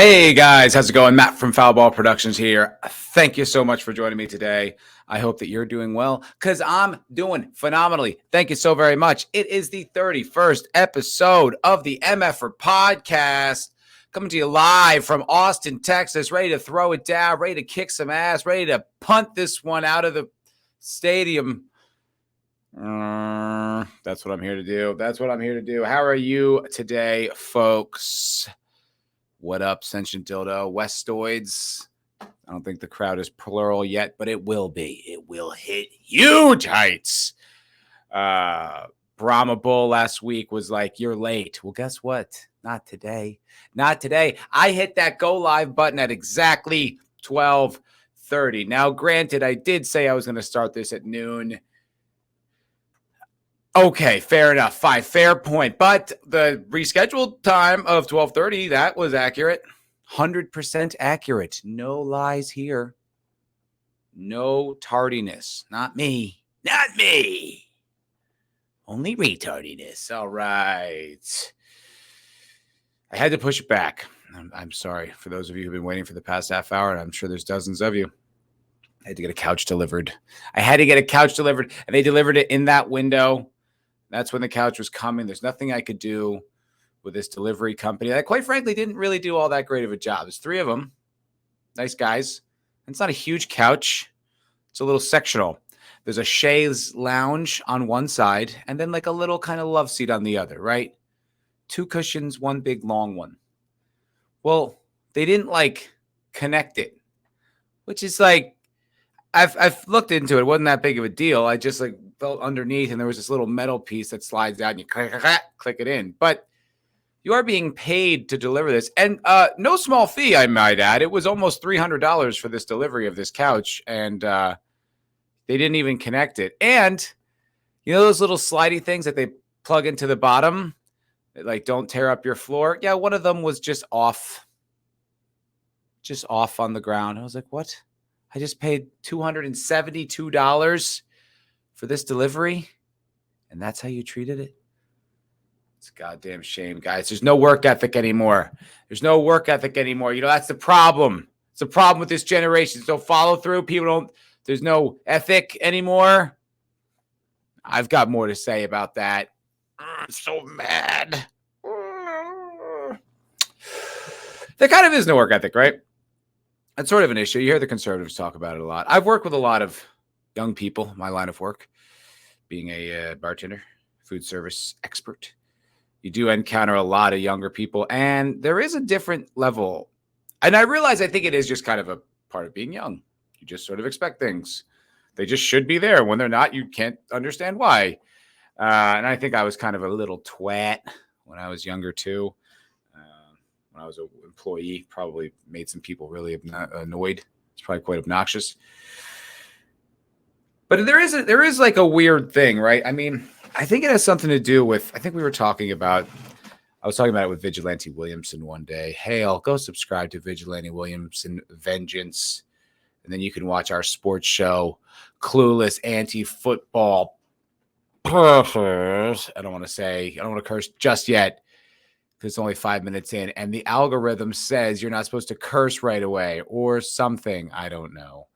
Hey guys, how's it going? Matt from Foul Ball Productions here. Thank you so much for joining me today. I hope that you're doing well because I'm doing phenomenally. Thank you so very much. It is the 31st episode of the Mfer podcast, coming to you live from Austin, Texas, ready to throw it down, ready to kick some ass, ready to punt this one out of the stadium. That's what I'm here to do. How are you today, folks? What up, Sentient Dildo? Westoids. I don't think the crowd is plural yet, but it will be. It will hit huge heights. Brahma Bull last week was like, you're late. Well, guess what? Not today. Not today. I hit that go live button at exactly 12:30. Now, granted, I did say I was going to start this at noon. Okay, fair enough. Fine, fair point. But the rescheduled time of 12:30, that was accurate. 100% accurate. No lies here. No tardiness. Not me. Not me. Only retardiness. All right. I had to push it back. I'm sorry for those of you who've been waiting for the past half hour, and I'm sure there's dozens of you. I had to get a couch delivered. And they delivered it in that window. That's when the couch was coming. There's nothing I could do with this delivery company that, quite frankly, didn't really do all that great of a job. There's three of them. Nice guys. And it's not a huge couch. It's a little sectional. There's a chaise lounge on one side and then like a little kind of love seat on the other, right? Two cushions, one big long one. Well, they didn't like connect it, which is like, I've looked into it. It wasn't that big of a deal. I just like felt underneath and there was this little metal piece that slides out and you click it in. But you are being paid to deliver this. And no small fee, I might add. It was almost $300 for this delivery of this couch. And they didn't even connect it. And you know those little slidey things that they plug into the bottom that like don't tear up your floor? Yeah, one of them was just off on the ground. I was like, what? I just paid $272 for this delivery, and that's how you treated it? It's a goddamn shame, guys. There's no work ethic anymore. You know, that's the problem. It's the problem with this generation. There's no follow through. There's no ethic anymore. I've got more to say about that. I'm so mad. There kind of is no work ethic, right? That's sort of an issue. You hear the conservatives talk about it a lot. I've worked with a lot of young people, my line of work, being a bartender, food service expert. You do encounter a lot of younger people, and there is a different level. And I think it is just kind of a part of being young. You just sort of expect things. They just should be there. When they're not, you can't understand why. And I think I was kind of a little twat when I was younger, too. When I was an employee, probably made some people really annoyed. It's probably quite obnoxious. But there is like a weird thing, right? I mean, I think it has something to do with, I was talking about it with Vigilante Williamson one day. Hey, I'll go subscribe to Vigilante Williamson Vengeance. And then you can watch our sports show, Clueless Anti-Football. I don't want to curse just yet. It's only 5 minutes in, and the algorithm says you're not supposed to curse right away or something. I don't know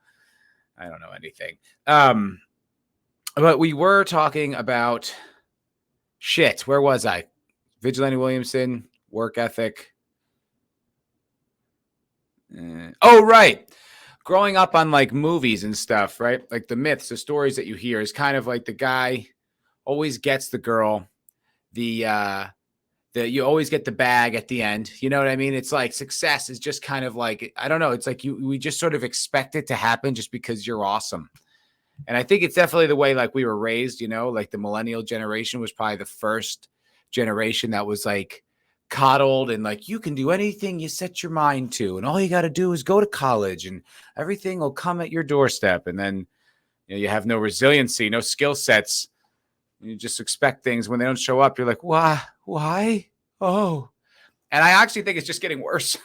anything. But we were talking about shit. Where was I? Vigilante Williamson, work ethic. Oh, right. Growing up on like movies and stuff, right? Like the myths, the stories that you hear is kind of like the guy always gets the girl, you always get the bag at the end. You know what I mean? It's like success is just kind of like, I don't know. It's like we just sort of expect it to happen just because you're awesome. And I think it's definitely the way like we were raised, you know, like the millennial generation was probably the first generation that was like coddled and like, you can do anything you set your mind to. And all you got to do is go to college and everything will come at your doorstep. And then, you know, you have no resiliency, no skill sets. You just expect things when they don't show up. You're like, why? Oh, and I actually think it's just getting worse.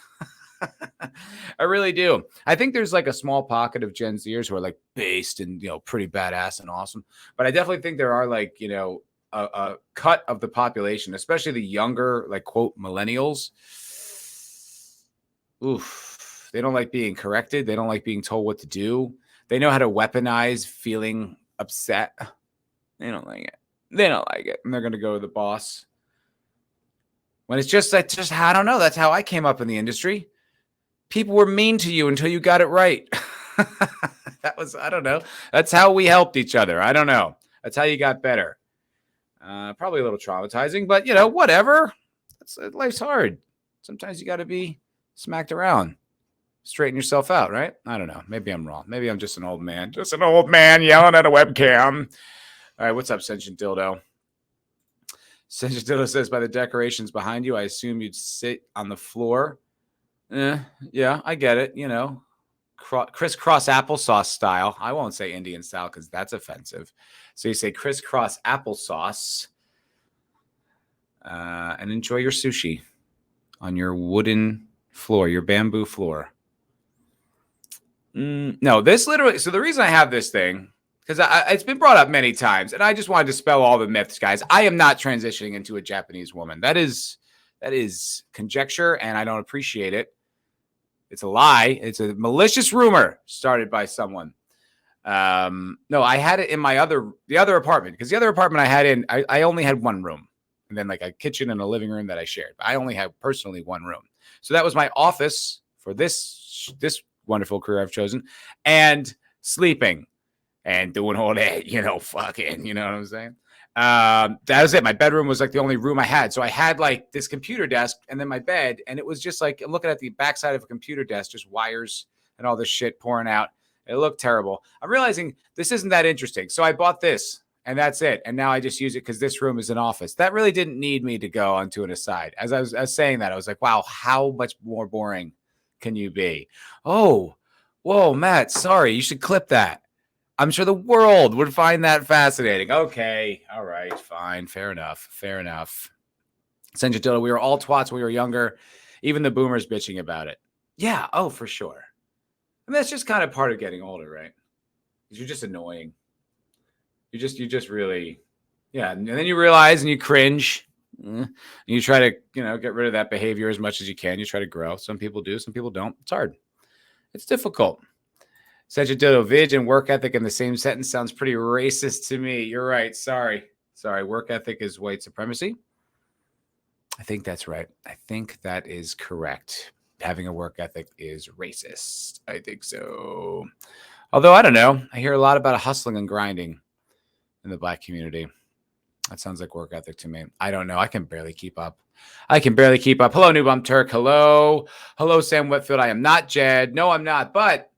I really do. I think there's like a small pocket of Gen Zers who are like based and, you know, pretty badass and awesome. But I definitely think there are like, you know, a cut of the population, especially the younger, like quote, millennials, oof, they don't like being corrected. They don't like being told what to do. They know how to weaponize feeling upset. They don't like it. They don't like it. And they're going to go to the boss. When it's just I don't know. That's how I came up in the industry. People were mean to you until you got it right. I don't know. That's how we helped each other. I don't know. That's how you got better. Probably a little traumatizing, but whatever. Life's hard. Sometimes you got to be smacked around. Straighten yourself out, right? I don't know. Maybe I'm wrong. Maybe I'm just an old man. Just an old man yelling at a webcam. All right, what's up, Sentient Dildo? Sentient Dildo says, by the decorations behind you, I assume you'd sit on the floor. Yeah, I get it. Crisscross applesauce style. I won't say Indian style because that's offensive. So you say crisscross applesauce and enjoy your sushi on your wooden floor, your bamboo floor. No, this literally. So the reason I have this thing, because it's been brought up many times, and I just wanted to dispel all the myths, guys. I am not transitioning into a Japanese woman. That is conjecture, and I don't appreciate it. It's a lie. It's a malicious rumor started by someone. No, I had it in the other apartment, because the other apartment I had in, I only had one room, and then like a kitchen and a living room that I shared. But I only had personally one room, so that was my office for this wonderful career I've chosen, and sleeping and doing all that, fucking, you know what I'm saying? That was it. My bedroom was like the only room I had. So I had like this computer desk and then my bed. And it was just like looking at the backside of a computer desk, just wires and all this shit pouring out. It looked terrible. I'm realizing this isn't that interesting. So I bought this and that's it. And now I just use it because this room is an office. That really didn't need me to go onto an aside. As I was saying that, I was like, wow, how much more boring can you be? Oh, whoa, Matt, sorry. You should clip that. I'm sure the world would find that fascinating. Okay. All right. Fine. Fair enough. Senjatilla, we were all twats when we were younger. Even the boomers bitching about it. Yeah. Oh, for sure. I mean, that's just kind of part of getting older, right? Because you're just annoying. You just really, yeah. And then you realize and you cringe. And you try to, get rid of that behavior as much as you can. You try to grow. Some people do, some people don't. It's hard. It's difficult. Sagittarius, Vig and work ethic in the same sentence sounds pretty racist to me. You're right. Sorry. Work ethic is white supremacy. I think that's right. I think that is correct. Having a work ethic is racist. I think so. Although, I don't know. I hear a lot about hustling and grinding in the Black community. That sounds like work ethic to me. I don't know. I can barely keep up. Hello, New Bum Turk. Hello, Sam Whitfield. I am not Jed. No, I'm not. But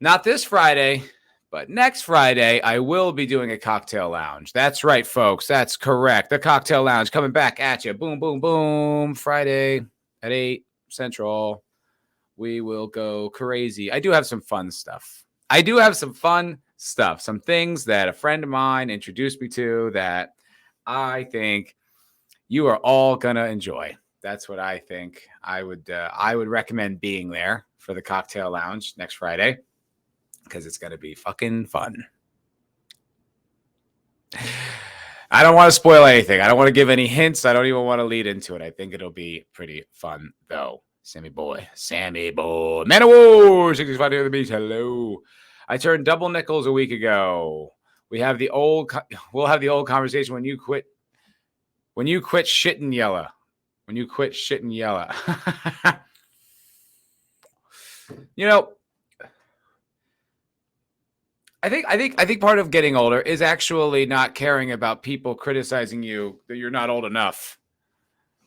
not this Friday, but next Friday, I will be doing a cocktail lounge. That's right, folks. That's correct. The cocktail lounge coming back at you. Boom, boom, boom. Friday at 8 Central. We will go crazy. I do have some fun stuff. Some things that a friend of mine introduced me to that I think you are all going to enjoy. That's what I think. I would recommend being there for the cocktail lounge next Friday, because it's going to be fucking fun. I don't want to spoil anything. I don't want to give any hints. I don't even want to lead into it. I think it'll be pretty fun, though. Sammy boy. Man of War, 65 to the beach. Hello. I turned double nickels a week ago. We'll have the old conversation when you quit shitting yella. I think part of getting older is actually not caring about people criticizing you that you're not old enough.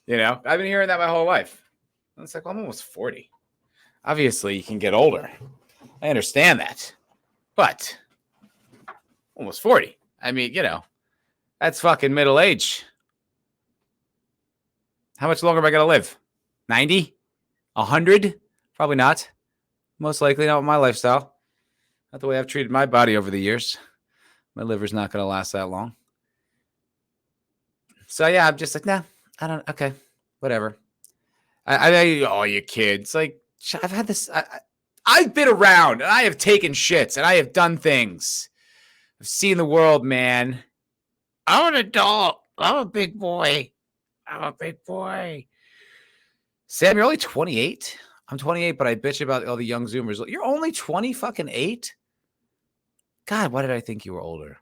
I've been hearing that my whole life. And it's like, well, I'm almost 40. Obviously, you can get older. I understand that. But almost 40. I mean, that's fucking middle age. How much longer am I going to live? 90? 100? Probably not. Most likely not with my lifestyle. Not the way I've treated my body over the years. My liver's not going to last that long. So, yeah, I'm just like, nah, I don't, okay, whatever. All you kids, like, I've had this, I've been around, and I have taken shits, and I have done things. I've seen the world, man. I'm an adult. I'm a big boy. Sam, you're only 28. I'm 28, but I bitch about all the young Zoomers. You're only 20 fucking 8? God, why did I think you were older?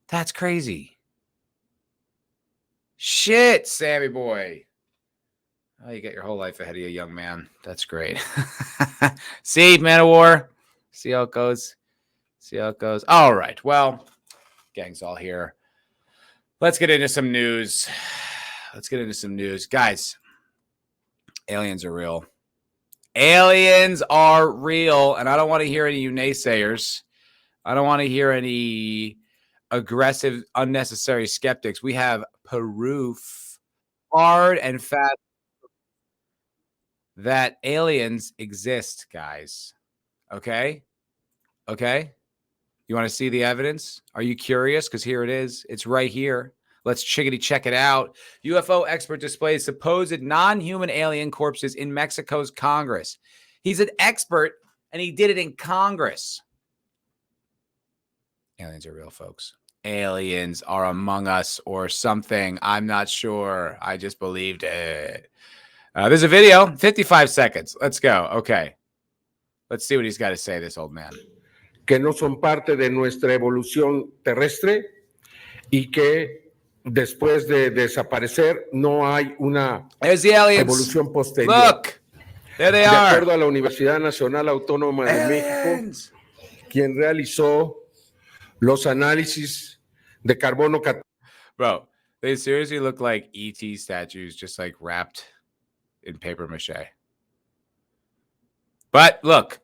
That's crazy. Shit, Sammy boy. Oh, you get your whole life ahead of you, young man. That's great. See, Man of War. See how it goes. See how it goes. All right. Well, gang's all here. Let's get into some news. Guys, aliens are real. Aliens are real. And I don't want to hear any you naysayers. I don't want to hear any aggressive, unnecessary skeptics. We have proof, hard and fast, that aliens exist, guys. Okay? Okay? You want to see the evidence? Are you curious? Because here it is. It's right here. Let's chickadee check it out. UFO expert displays supposed non-human alien corpses in Mexico's Congress. He's an expert, and he did it in Congress. Aliens are real, folks. Aliens are among us or something. I'm not sure. I just believed it. There's a video, 55 seconds. Let's go. Okay. Let's see what he's got to say, this old man. Que no son parte de nuestra evolución terrestre y que después de desaparecer no hay una evolución posterior. Look, there they are. De acuerdo a la Universidad Nacional Autónoma de México, quien realizó los análisis de carbono. Bro, they seriously look like ET statues, just like wrapped in paper mache. But look,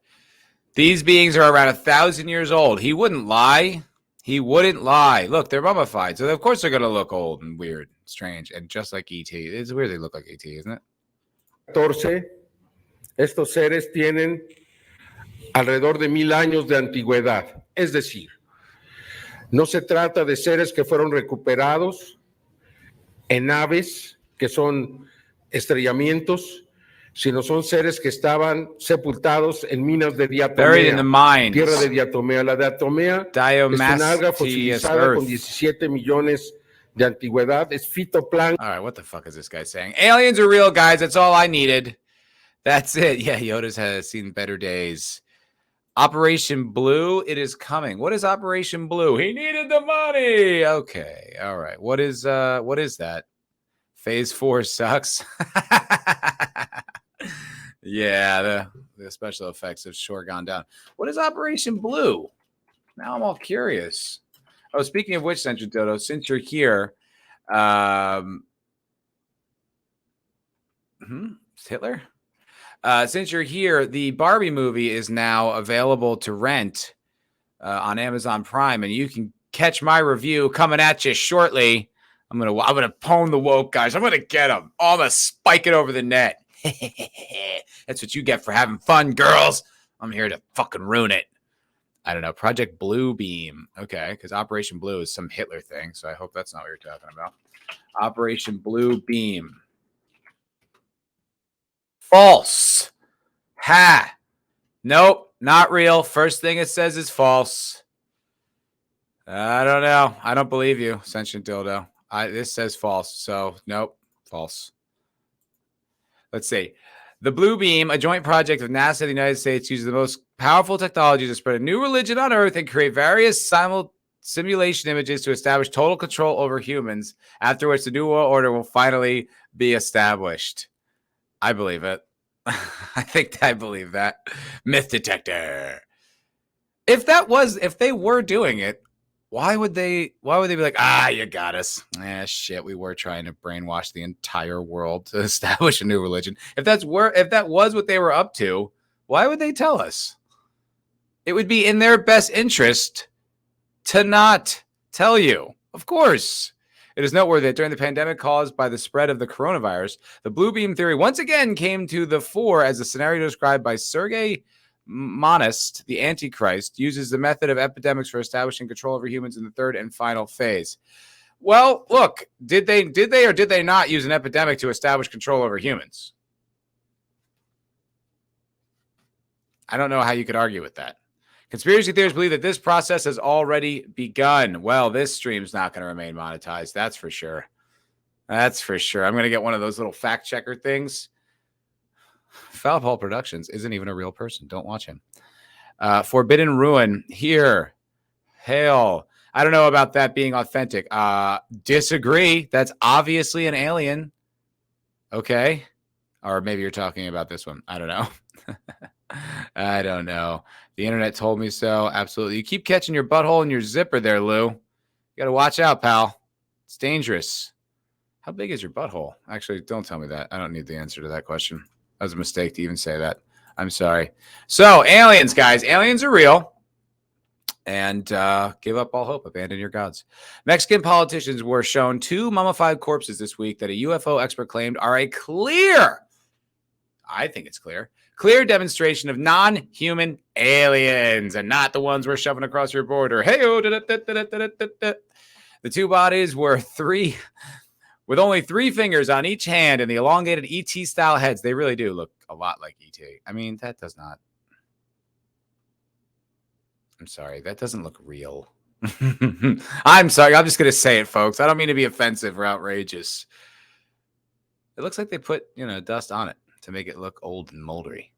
these beings are around 1,000 years old. He wouldn't lie. He wouldn't lie. Look, they're mummified. So, of course, they're going to look old and weird, strange, and just like ET. It's weird they look like ET, isn't it? 14. Estos seres tienen alrededor de 1,000 años de antigüedad. Es decir, no se trata de seres que fueron recuperados en naves que son estrellamientos, sino son seres que estaban sepultados en minas de diatomea, tierra de diatomea. La diatomea es una alga fosilizada con 17 millones de antigüedad. Es fitoplancton. All right, what the fuck is this guy saying? Aliens are real, guys. That's all I needed. That's it. Yeah, Yoda's seen better days. Operation Blue, it is coming. What is Operation Blue? He needed the money. Okay, all right. What is that? Phase 4 sucks. Yeah, the special effects have sure gone down. What is Operation Blue? Now I'm all curious. Oh, speaking of which, Central Dodo, since you're here, Hitler? Since you're here, the Barbie movie is now available to rent on Amazon Prime, and you can catch my review coming at you shortly. I'm gonna pwn the woke guys. I'm gonna get them. I'm gonna spike it over the net. That's what you get for having fun, girls. I'm here to fucking ruin it. I don't know. Project Blue Beam. Okay, because Operation Blue is some Hitler thing, so I hope that's not what you're talking about. Operation Blue Beam. False. Ha. Nope, not real. First thing it says is false. I don't know. I don't believe you, Sentient Dildo. This says false, so nope, false. Let's see. The Blue Beam, a joint project of NASA and the United States, uses the most powerful technology to spread a new religion on Earth and create various simulation images to establish total control over humans, after which the New World Order will finally be established. I believe it. I think I believe that. Myth detector. If they were doing it, why would they be like, you got us? Shit, we were trying to brainwash the entire world to establish a new religion. If that was what they were up to, why would they tell us? It would be in their best interest to not tell you. Of course. It is noteworthy that during the pandemic caused by the spread of the coronavirus, the Blue Beam theory once again came to the fore as the scenario described by Sergei Monist, the Antichrist, uses the method of epidemics for establishing control over humans in the third and final phase. Well, look, did they or did they not use an epidemic to establish control over humans? I don't know how you could argue with that. Conspiracy theorists believe that this process has already begun. Well, this stream's not going to remain monetized, that's for sure. That's for sure. I'm going to get one of those little fact checker things. Foul Paul Productions isn't even a real person. Don't watch him. Forbidden Ruin here. Hail. I don't know about that being authentic. Disagree. That's obviously an alien. Okay. Or maybe you're talking about this one. I don't know. I don't know. The internet told me so. Absolutely. You keep catching your butthole in your zipper there, Lou. You got to watch out, pal. It's dangerous. How big is your butthole? Actually, don't tell me that. I don't need the answer to that question. That was a mistake to even say that. I'm sorry. So, aliens, guys. Aliens are real. And give up all hope. Abandon your gods. Mexican politicians were shown 2 mummified corpses this week that a UFO expert claimed are a clear, I think it's clear demonstration of non-human aliens and not the ones we're shoving across your border. Hey, the 2 bodies were 3 with only 3 fingers on each hand and the elongated ET style heads. They really do look a lot like ET. I mean, that does not. I'm sorry. That doesn't look real. I'm sorry. I'm just going to say it, folks. I don't mean to be offensive or outrageous. It looks like they put, dust on it to make it look old and moldy.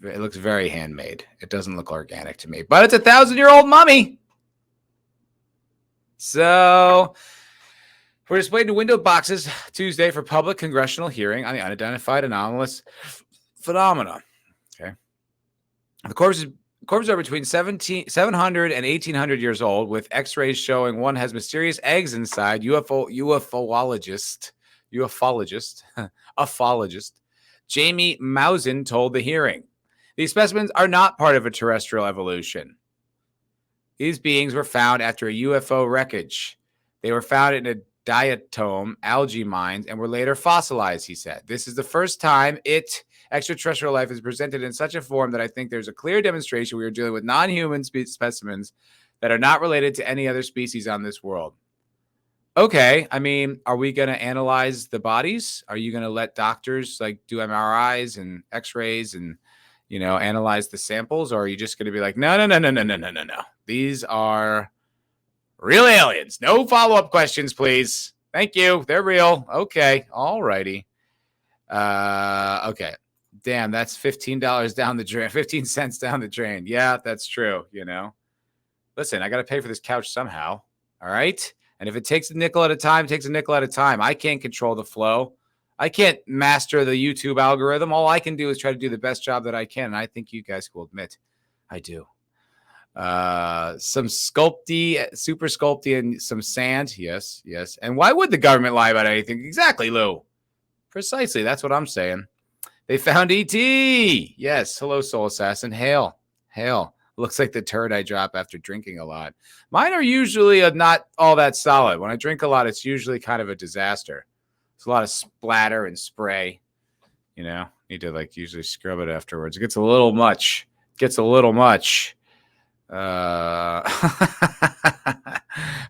It looks very handmade. It doesn't look organic to me, but it's a 1,000-year-old mummy. So we're displayed in window boxes Tuesday for public congressional hearing on the unidentified anomalous phenomena. Okay. The corpses are between 700 and 1,800 years old, with X-rays showing one has mysterious eggs inside. Ufologist Jamie Mausen told the hearing. These specimens are not part of a terrestrial evolution. These beings were found after a UFO wreckage. They were found in a diatom algae mines and were later fossilized, he said. This is the first time extraterrestrial life is presented in such a form that I think there's a clear demonstration we are dealing with non-human specimens that are not related to any other species on this world. Okay, I mean, are we going to analyze the bodies? Are you going to let doctors do MRIs and X-rays and analyze the samples, or are you just going to be like, no? These are real aliens. No follow-up questions, please. Thank you. They're real. Okay, all righty. Okay. Damn, that's $15 down the drain, 15 cents down the drain. Yeah, that's true. Listen, I got to pay for this couch somehow. All right. And if it takes a nickel at a time, it takes a nickel at a time. I can't control the flow. I can't master the YouTube algorithm. All I can do is try to do the best job that I can. And I think you guys will admit I do. Some super sculpty, and some sand. Yes. And why would the government lie about anything? Exactly, Lou. Precisely. That's what I'm saying. They found E.T. Yes. Hello, Soul Assassin. Hail. Looks like the turd I drop after drinking a lot. Mine are usually not all that solid. When I drink a lot, it's usually kind of a disaster. It's a lot of splatter and spray. Need to usually scrub it afterwards. It gets a little much.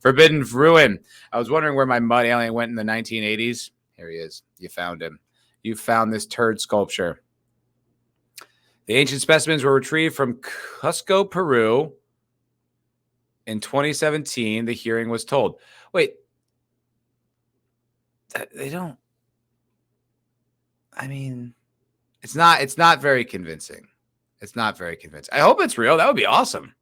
Forbidden Ruin. I was wondering where my mud alien went in the 1980s. Here he is. You found him. You found this turd sculpture. The ancient specimens were retrieved from Cusco, Peru in 2017. The hearing was told. Wait. They don't. I mean, it's not very convincing. I hope it's real. That would be awesome.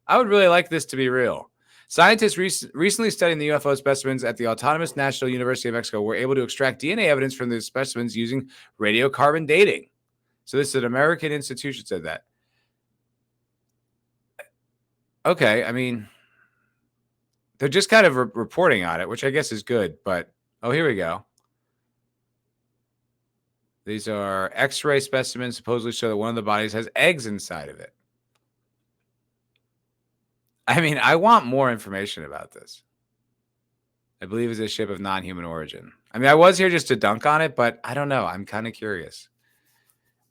I would really like this to be real. Scientists recently studying the UFO specimens at the Autonomous National University of Mexico were able to extract DNA evidence from the specimens using radiocarbon dating. So this is an American institution said that. Okay, I mean, they're just kind of reporting on it, which I guess is good. But, here we go. These are X-ray specimens supposedly show that one of the bodies has eggs inside of it. I mean, I want more information about this. I believe it's a ship of non-human origin. I mean, I was here just to dunk on it, but I don't know. I'm kind of curious.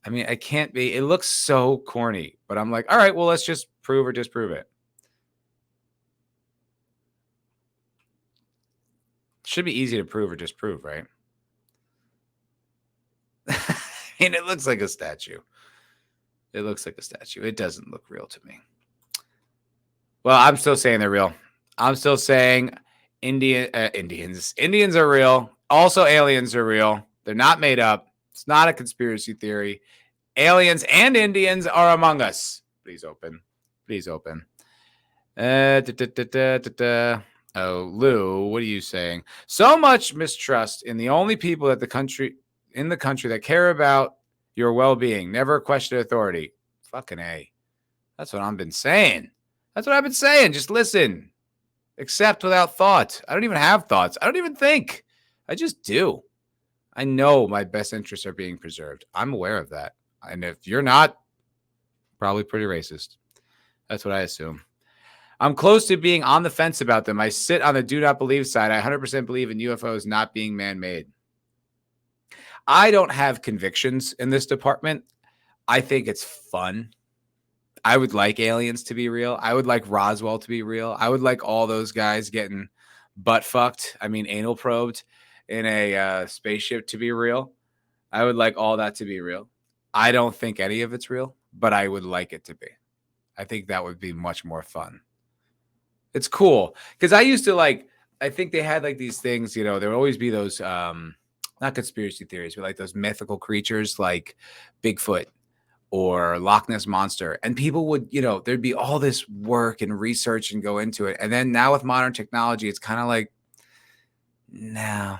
I mean, I can't be. It looks so corny, but I'm like, all right, well, let's just prove or disprove it. Should be easy to prove or disprove, right? I mean, it looks like a statue. It doesn't look real to me. Well, I'm still saying they're real. I'm still saying Indians are real. Also, aliens are real. They're not made up. It's not a conspiracy theory. Aliens and Indians are among us. Please open. Please open. Oh, Lou, what are you saying? So much mistrust in the only people that the country that care about your well-being. Never question authority. Fucking A. That's what I've been saying. That's what I've been saying. Just listen. Accept without thought. I don't even have thoughts. I don't even think. I just do. I know my best interests are being preserved. I'm aware of that. And if you're not, probably pretty racist. That's what I assume. I'm close to being on the fence about them. I sit on the do not believe side. I 100% believe in UFOs not being man-made. I don't have convictions in this department. I think it's fun. I would like aliens to be real. I would like Roswell to be real. I would like all those guys getting butt fucked. I mean, anal probed in a spaceship to be real. I would like all that to be real. I don't think any of it's real, but I would like it to be. I think that would be much more fun. It's cool because I used to I think they had like these things, there would always be those, not conspiracy theories, but like those mythical creatures like Bigfoot or Loch Ness Monster. And people would, there'd be all this work and research and go into it. And then now with modern technology, it's kind of like, no,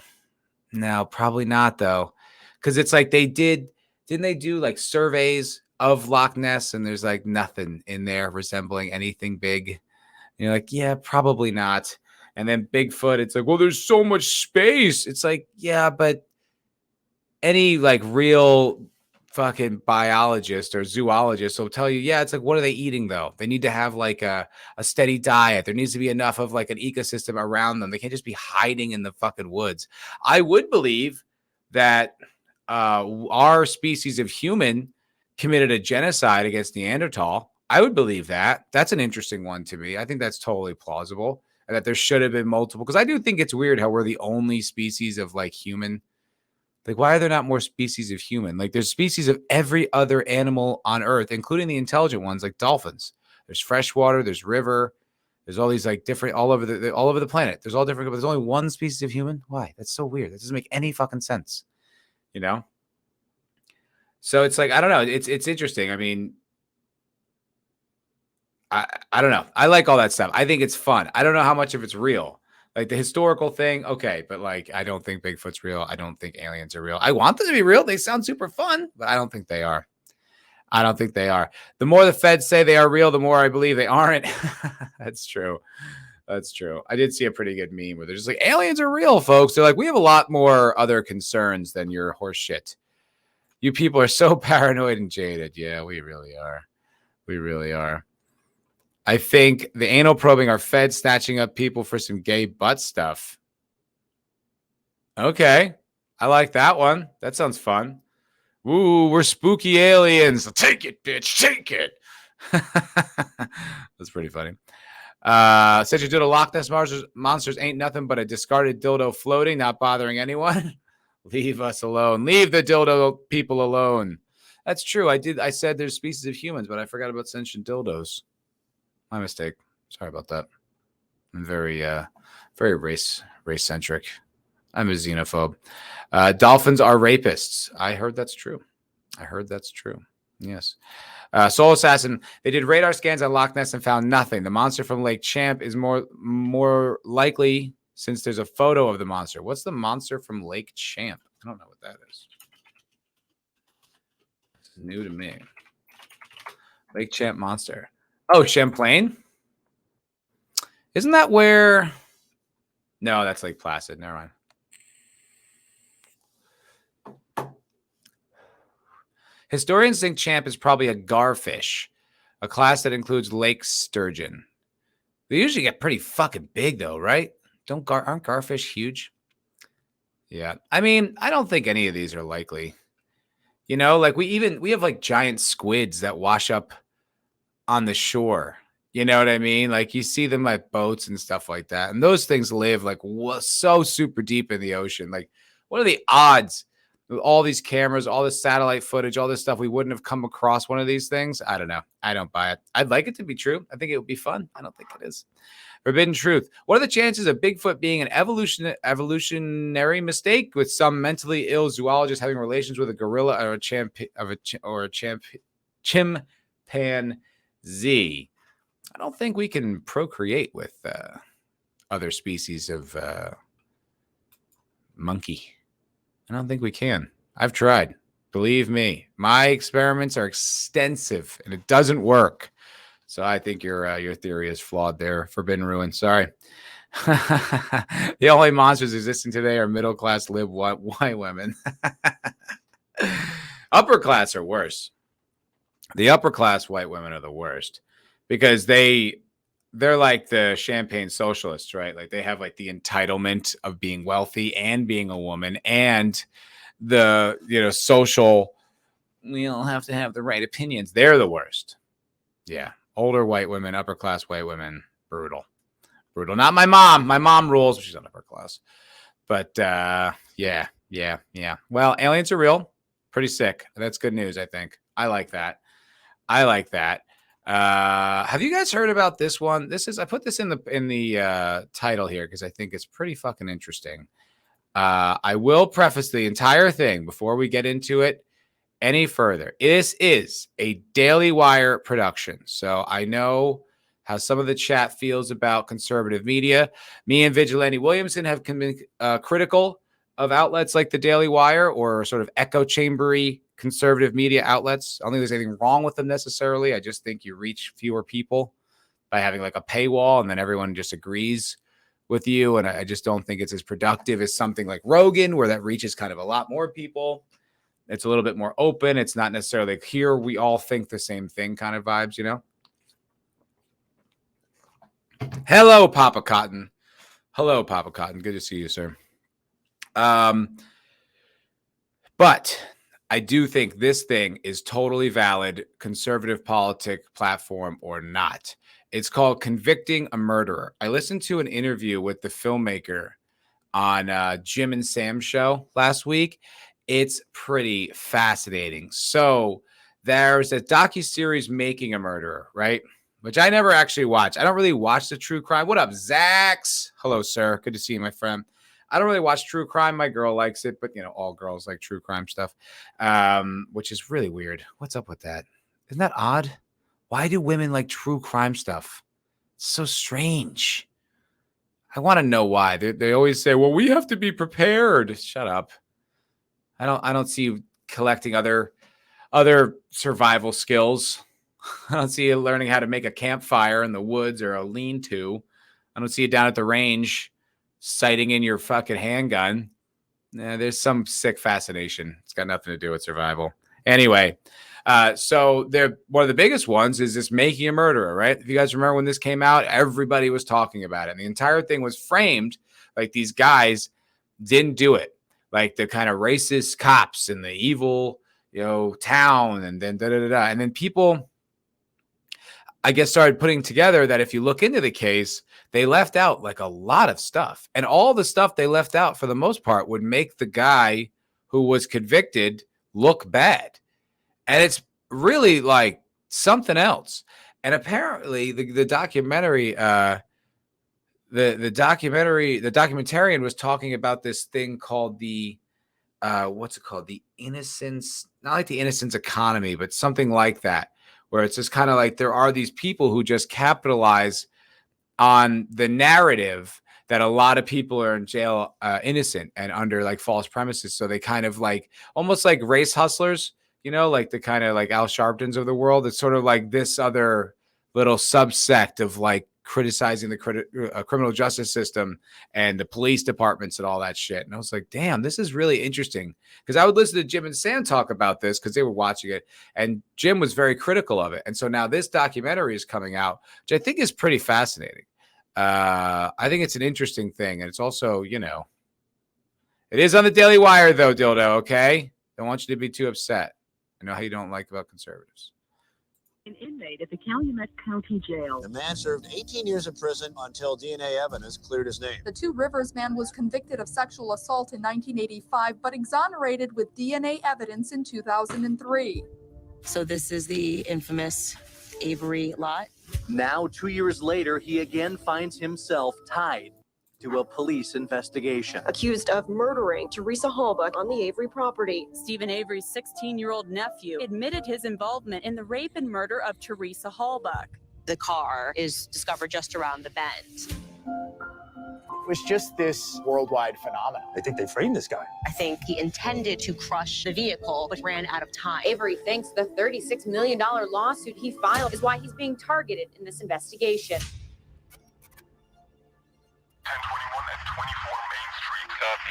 probably not though. Because it's like didn't they do like surveys of Loch Ness and there's like nothing in there resembling anything big. And you're like, yeah, probably not. And then Bigfoot, it's like, well, there's so much space. It's like, yeah, but any like real fucking biologist or zoologist will tell you, yeah, it's like, what are they eating though? They need to have like a steady diet. There needs to be enough of like an ecosystem around them. They can't just be hiding in the fucking woods. I would believe that our species of human committed a genocide against Neanderthal. I would believe that. That's an interesting one to me. I think that's totally plausible, and that there should have been multiple. Because I do think it's weird how we're the only species of like human. Like, why are there not more species of human? Like, there's species of every other animal on Earth, including the intelligent ones, like dolphins. There's freshwater, there's river, there's all these like different all over the planet. There's all different, but there's only one species of human. Why? That's so weird. That doesn't make any fucking sense. So it's like, I don't know. It's interesting. I mean, I don't know. I like all that stuff. I think it's fun. I don't know how much of it's real. Like the historical thing, okay, but like I don't think Bigfoot's real. I don't think aliens are real. I want them to be real. They sound super fun, but I don't think they are. I don't think they are. The more the feds say they are real, the more I believe they aren't. That's true. That's true. I did see a pretty good meme where they're just like, aliens are real, folks. They're like, we have a lot more other concerns than your horse shit. You people are so paranoid and jaded. Yeah, we really are. We really are. I think the anal probing are feds snatching up people for some gay butt stuff. Okay. I like that one. That sounds fun. Ooh, we're spooky aliens. Take it, bitch. Take it. That's pretty funny. Said you did a Loch Ness monsters ain't nothing but a discarded dildo floating, not bothering anyone. Leave us alone. Leave the dildo people alone. That's true. I said there's species of humans, but I forgot about sentient dildos. My mistake. Sorry about that. I'm very race centric. I'm a xenophobe. Dolphins are rapists. I heard that's true. Yes. Soul Assassin. They did radar scans on Loch Ness and found nothing. The monster from Lake Champ is more likely since there's a photo of the monster. What's the monster from Lake Champ? I don't know what that is. It's new to me. Lake Champ monster. Oh, Champlain? Isn't that where... No, that's Lake Placid. Never mind. Historians think Champ is probably a garfish, a class that includes lake sturgeon. They usually get pretty fucking big, though, right? Aren't garfish huge? Yeah. I mean, I don't think any of these are likely. Like we have like giant squids that wash up on the shore. You know what I mean? Like you see them like boats and stuff like that. And those things live like so super deep in the ocean. Like what are the odds with all these cameras, all this satellite footage, all this stuff? We wouldn't have come across one of these things. I don't know. I don't buy it. I'd like it to be true. I think it would be fun. I don't think it is. Forbidden truth. What are the chances of Bigfoot being an evolutionary mistake, with some mentally ill zoologist having relations with a gorilla or a chimpanzee? I don't think we can procreate with other species of monkey. I don't think we can. I've tried. Believe me, my experiments are extensive and it doesn't work. So I think your theory is flawed there. Forbidden Ruin. Sorry. The only monsters existing today are middle-class white women. Upper class are worse. The upper class white women are the worst because they're like the champagne socialists, right? Like they have like the entitlement of being wealthy and being a woman, and the social, we all have to have the right opinions. They're the worst. Yeah. Older white women, upper class white women, brutal. Not my mom. My mom rules. She's not upper class. But yeah. Well, aliens are real. Pretty sick. That's good news, I think. I like that. Have you guys heard about this one? I put this in the title here because I think it's pretty fucking interesting. I will preface the entire thing before we get into it any further. This is a Daily Wire production, so I know how some of the chat feels about conservative media. Me and Vigilante Williamson have been critical of outlets like the Daily Wire or sort of echo chambery conservative media outlets. I don't think there's anything wrong with them necessarily. I just think you reach fewer people by having like a paywall and then everyone just agrees with you. And I just don't think it's as productive as something like Rogan, where that reaches kind of a lot more people. It's a little bit more open. It's not necessarily like here we all think the same thing kind of vibes, you know? Hello, Papa Cotton. Hello, Papa Cotton. Good to see you, sir. But I do think this thing is totally valid, conservative politic platform or not. It's called Convicting a Murderer. I listened to an interview with the filmmaker on Jim and Sam's show last week. It's pretty fascinating. So there's a docuseries, Making a Murderer, right? Which I never actually watched. I don't really watch the true crime. What up, Zax? Hello, sir. Good to see you, my friend. I don't really watch true crime. My girl likes it, but all girls like true crime stuff, which is really weird. What's up with that? Isn't that odd? Why do women like true crime stuff? It's so strange. I want to know why. They always say, well, we have to be prepared. Shut up. I don't see you collecting other survival skills. I don't see you learning how to make a campfire in the woods or a lean-to. I don't see you down at the range sighting in your fucking handgun. There's some sick fascination. It's got nothing to do with survival. Anyway, so one of the biggest ones is this Making a Murderer, right? If you guys remember when this came out, everybody was talking about it. And the entire thing was framed like these guys didn't do it. Like the kind of racist cops in the evil, town, and then da-da-da-da. And then people, I guess, started putting together that if you look into the case, they left out like a lot of stuff. And all the stuff they left out, for the most part, would make the guy who was convicted look bad. And it's really like something else. And apparently the documentary, the documentarian was talking about this thing called the what's it called? The innocence, not like the innocence economy, but something like that, where it's just kind of like there are these people who just capitalize on the narrative that a lot of people are in jail innocent and under like false premises. So they kind of like almost like race hustlers, like the kind of like Al Sharptons of the world. It's sort of like this other little subsect of like criticizing the criminal justice system and the police departments and all that shit. And I was like, damn, this is really interesting. Because I would listen to Jim and Sam talk about this because they were watching it. And Jim was very critical of it. And so now this documentary is coming out, which I think is pretty fascinating. I think it's an interesting thing. And it's also, it is on the Daily Wire, though, Dildo, okay? Don't want you to be too upset. I know how you don't like about conservatives. An inmate at the Calumet County Jail. The man served 18 years in prison until DNA evidence cleared his name. The Two Rivers man was convicted of sexual assault in 1985, but exonerated with DNA evidence in 2003. So this is the infamous Avery lot. Now, 2 years later, he again finds himself tied to a police investigation. Accused of murdering Teresa Hallbuck on the Avery property. Stephen Avery's 16-year-old nephew admitted his involvement in the rape and murder of Teresa Hallbuck. The car is discovered just around the bend. It was just this worldwide phenomenon. I think they framed this guy. I think he intended to crush the vehicle, but ran out of time. Avery thinks the $36 million lawsuit he filed is why he's being targeted in this investigation. 1021 and 24 Main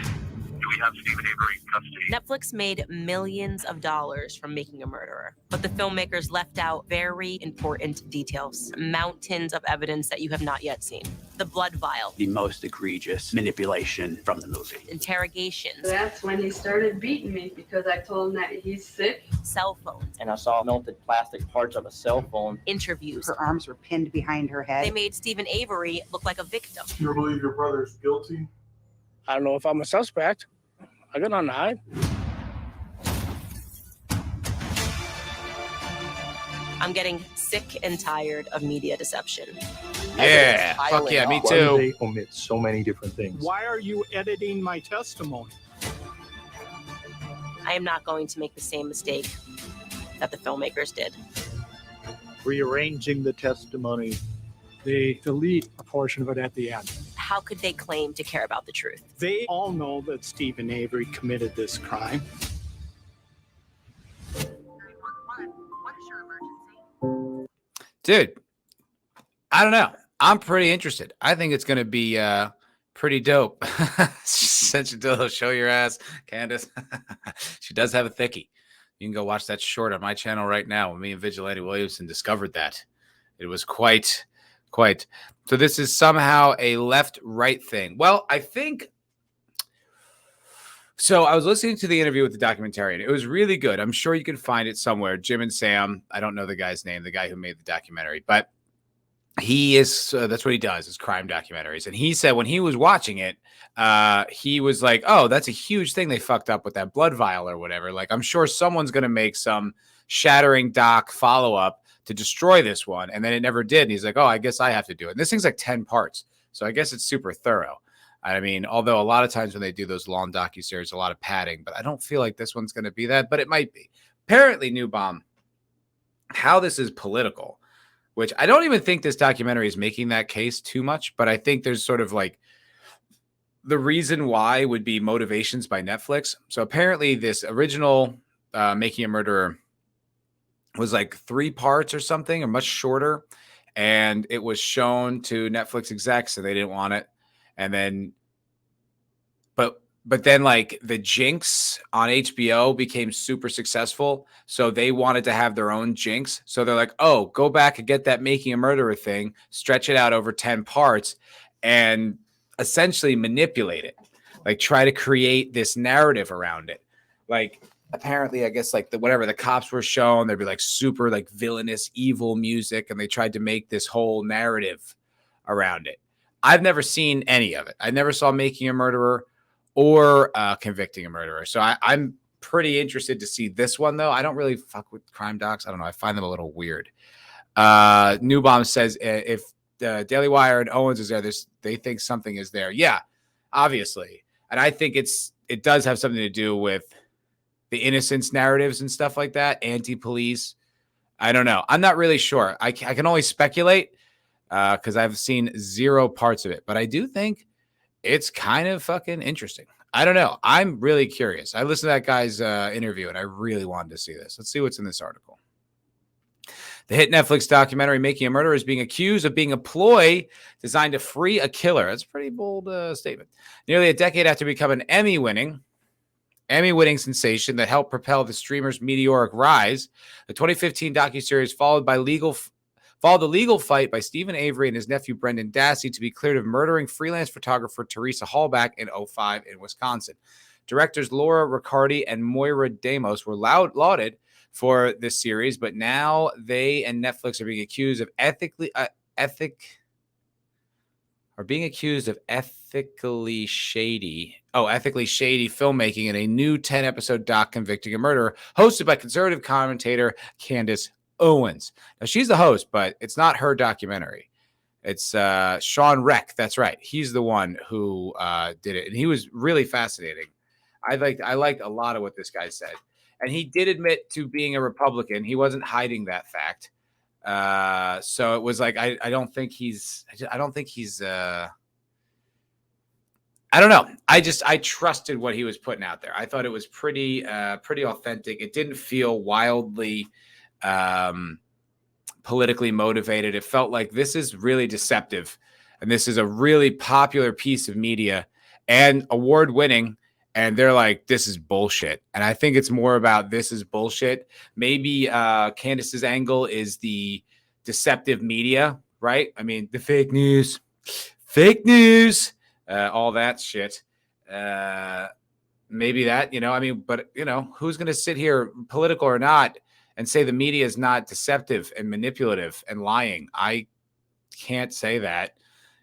Street. Do we have Stephen Avery in custody? Netflix made millions of dollars from Making a Murderer, but the filmmakers left out very important details, mountains of evidence that you have not yet seen. The blood vial. The most egregious manipulation from the movie. Interrogations. That's when he started beating me because I told him that he's sick. Cell phones. And I saw melted plastic parts of a cell phone. Interviews. Her arms were pinned behind her head. They made Stephen Avery look like a victim. Do you believe your brother's guilty? I don't know if I'm a suspect. I got nothing to hide. I'm getting sick and tired of media deception. Yeah, fuck yeah, me Why do too. they omit so many different things? Why are you editing my testimony? I am not going to make the same mistake that the filmmakers did. Rearranging the testimony. They delete a portion of it at the end. How could they claim to care about the truth? They all know that Stephen Avery committed this crime. Dude, I don't know. I'm pretty interested. I think it's going to be pretty dope. Sensitive, show your ass, Candace. She does have a thickie. You can go watch that short on my channel right now when me and Vigilante Williamson discovered that. It was quite. So this is somehow a left-right thing. Well, I think. So I was listening to the interview with the documentarian. It was really good. I'm sure you can find it somewhere. Jim and Sam. I don't know the guy's name, the guy who made the documentary, but he is, that's what he does, is crime documentaries. And he said when he was watching it, he was like, oh, that's a huge thing they fucked up with that blood vial or whatever. Like, I'm sure someone's going to make some shattering doc follow-up to destroy this one. And then it never did. And he's like, oh, I guess I have to do it. And this thing's like 10 parts. So I guess it's super thorough. I mean, although a lot of times when they do those long docuseries, a lot of padding, but I don't feel like this one's going to be that, but it might be. Apparently, New Bomb, how this is political, which I don't even think this documentary is making that case too much, but I think there's sort of like the reason why would be motivations by Netflix. So apparently this original Making a Murderer was like 3 parts or something, or much shorter. And it was shown to Netflix execs and they didn't want it. And then, but then like the Jinx on HBO became super successful. So they wanted to have their own Jinx. So they're like, oh, go back and get that Making a Murderer thing, stretch it out over 10 parts and essentially manipulate it. Like try to create this narrative around it. Like apparently, I guess like whatever the cops were shown, there'd be like super like villainous, evil music. And they tried to make this whole narrative around it. I've never seen any of it. I never saw Making a Murderer or Convicting a Murderer. So I'm pretty interested to see this one, though. I don't really fuck with crime docs. I don't know. I find them a little weird. New Bomb says if Daily Wire and Owens is there, they think something is there. Yeah, obviously. And I think it does have something to do with the innocence narratives and stuff like that, anti-police. I don't know. I'm not really sure. I can only speculate. Because I've seen 0 parts of it. But I do think it's kind of fucking interesting. I don't know. I'm really curious. I listened to that guy's interview, and I really wanted to see this. Let's see what's in this article. The hit Netflix documentary Making a Murderer is being accused of being a ploy designed to free a killer. That's a pretty bold statement. Nearly a decade after becoming an Emmy-winning sensation that helped propel the streamer's meteoric rise, the 2015 docuseries followed the legal fight by Stephen Avery and his nephew Brendan Dassey to be cleared of murdering freelance photographer Teresa Hallbuck in 2005 in Wisconsin. Directors Laura Riccardi and Moira Damos were lauded for this series, but now they and Netflix are being accused of ethically shady filmmaking in a new 10-episode doc Convicting a Murderer hosted by conservative commentator Candace Owens. Now, she's the host, but it's not her documentary. It's Sean Reck. That's right. He's the one who did it, and he was really fascinating. I liked a lot of what this guy said, and he did admit to being a Republican. He wasn't hiding that fact. So it was like I don't think he's I don't know. I trusted what he was putting out there. I thought it was pretty authentic. It didn't feel wildly politically motivated. It felt like this is really deceptive, and this is a really popular piece of media and award winning. And they're like, this is bullshit. And I think it's more about this is bullshit. Maybe Candace's angle is the deceptive media, right? I mean, the fake news, all that shit. Maybe that, I mean, but, who's going to sit here, political or not, and say the media is not deceptive and manipulative and lying? I can't say that.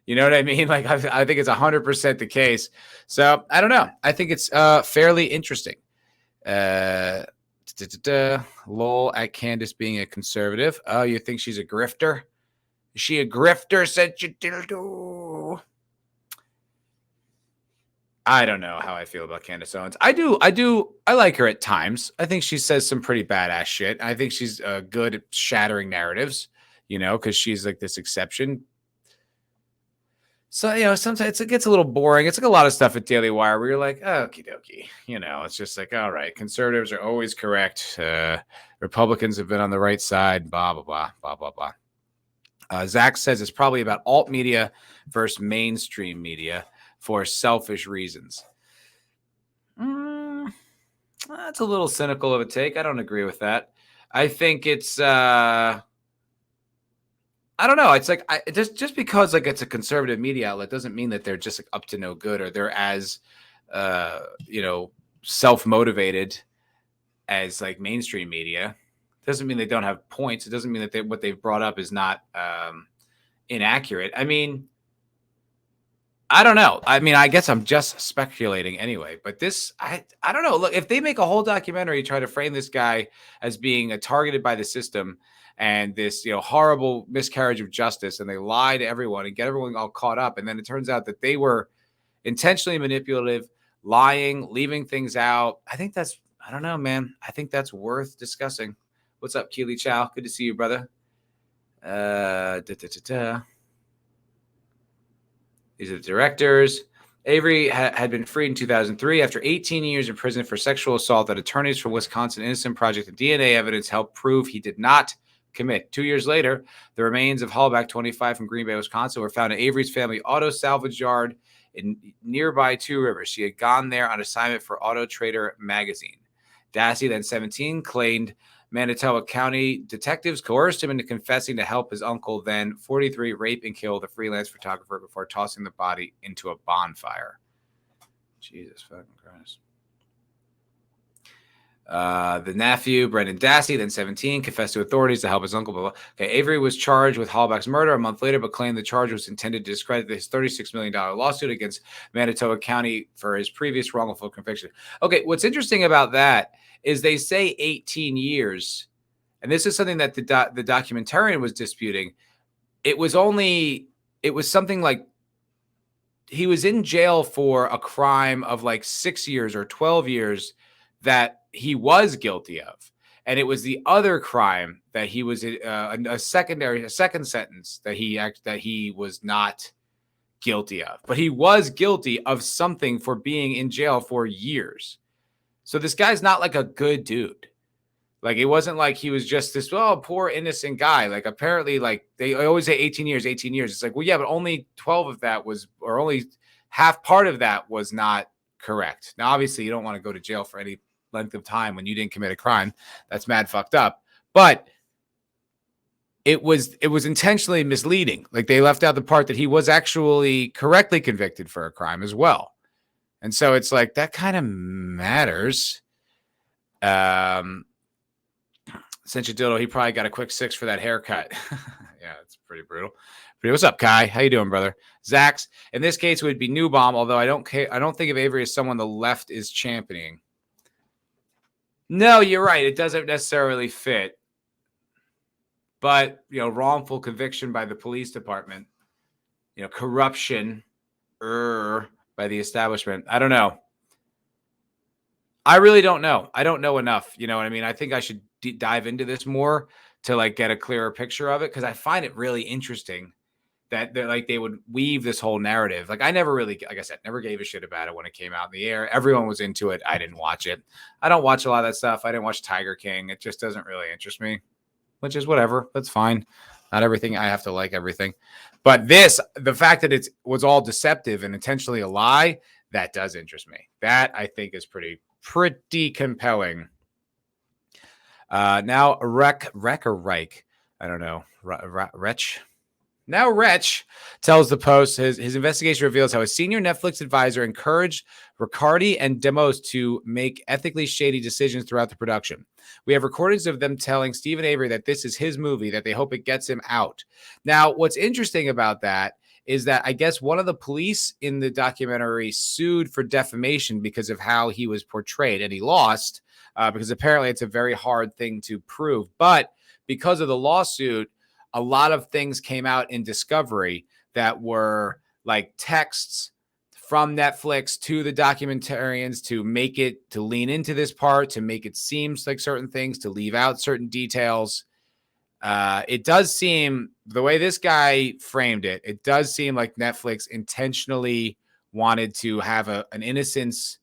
You know what I mean? Like, I think it's 100% the case. So I don't know. I think it's fairly interesting. Lol at Candace being a conservative. Oh, you think she's a grifter? Is she a grifter? Said you dildo. I don't know how I feel about Candace Owens. I like her at times. I think she says some pretty badass shit. I think she's good at shattering narratives, because she's like this exception. So, sometimes it gets a little boring. It's like a lot of stuff at Daily Wire where you're like, okie dokie. It's just like, all right, conservatives are always correct. Republicans have been on the right side, blah, blah, blah, blah, blah, blah. Zach says it's probably about alt media versus mainstream media for selfish reasons. That's a little cynical of a take. I don't agree with that. I think it's... I don't know. It's like just because like it's a conservative media outlet doesn't mean that they're just like up to no good or they're as self-motivated as like mainstream media. It doesn't mean they don't have points. It doesn't mean that what they've brought up is not inaccurate. I mean, I don't know. I mean, I guess I'm just speculating anyway. But this, I don't know. Look, if they make a whole documentary try to frame this guy as being targeted by the system and this, horrible miscarriage of justice, and they lie to everyone and get everyone all caught up, and then it turns out that they were intentionally manipulative, lying, leaving things out. I think that's, I don't know, man. I think that's worth discussing. What's up, Keely Chow? Good to see you, brother. These are the directors. Avery had been freed in 2003 after 18 years in prison for sexual assault that attorneys from Wisconsin Innocent Project and DNA evidence helped prove he did not commit. 2 years later, the remains of Hallback, 25, from Green Bay, Wisconsin, were found in Avery's family auto salvage yard in nearby Two Rivers. She had gone there on assignment for Auto Trader magazine. Dassey, then 17, claimed Manitoba County detectives coerced him into confessing to help his uncle, then 43, rape and kill the freelance photographer before tossing the body into a bonfire. Jesus fucking Christ. The nephew, Brendan Dassey, then 17, confessed to authorities to help his uncle. Blah, blah. Okay, Avery was charged with Hallback's murder a month later, but claimed the charge was intended to discredit his $36 million lawsuit against Manitoba County for his previous wrongful conviction. Okay, what's interesting about that is they say 18 years, and this is something that the documentarian was disputing. It was something like he was in jail for a crime of like 6 years or 12 years that he was guilty of. And it was the other crime that he was a second sentence that he was not guilty of. But he was guilty of something for being in jail for years. So this guy's not like a good dude. Like, it wasn't like he was just this, poor innocent guy. Like, apparently, like, they always say 18 years. It's like, well, yeah, but only 12 of that was, or only half part of that was not correct. Now, obviously, you don't want to go to jail for any length of time when you didn't commit a crime. That's mad fucked up. But it was intentionally misleading. Like, they left out the part that he was actually correctly convicted for a crime as well. And so it's like, that kind of matters. Cincha Dildo, he probably got a quick 6 for that haircut. Yeah, it's pretty brutal. But what's up, Kai? How you doing, brother? Zax, in this case, it would be Newbaum, although I don't think of Avery as someone the left is championing. No, you're right. It doesn't necessarily fit. But, wrongful conviction by the police department, corruption by the establishment. I don't know. I really don't know. I don't know enough. You know what I mean? I think I should dive into this more to like get a clearer picture of it, because I find it really interesting that they would weave this whole narrative. Like I never really, like I said, never gave a shit about it when it came out in the air. Everyone was into it. I didn't watch it. I don't watch a lot of that stuff. I didn't watch Tiger King. It just doesn't really interest me, which is whatever. That's fine. Not everything I have to like everything. But the fact that it was all deceptive and intentionally a lie, that does interest me. That I think is pretty compelling. Now Reich, I don't know, Wretch. Now Wretch tells the Post his investigation reveals how a senior Netflix advisor encouraged Riccardi and Demos to make ethically shady decisions throughout the production. We have recordings of them telling Stephen Avery that this is his movie, that they hope it gets him out. Now, what's interesting about that is that I guess one of the police in the documentary sued for defamation because of how he was portrayed, and he lost because apparently it's a very hard thing to prove. But because of the lawsuit, a lot of things came out in discovery that were like texts from Netflix to the documentarians to lean into this part, to make it seem like certain things, to leave out certain details. It does seem, the way this guy framed it, it does seem like Netflix intentionally wanted to have an innocence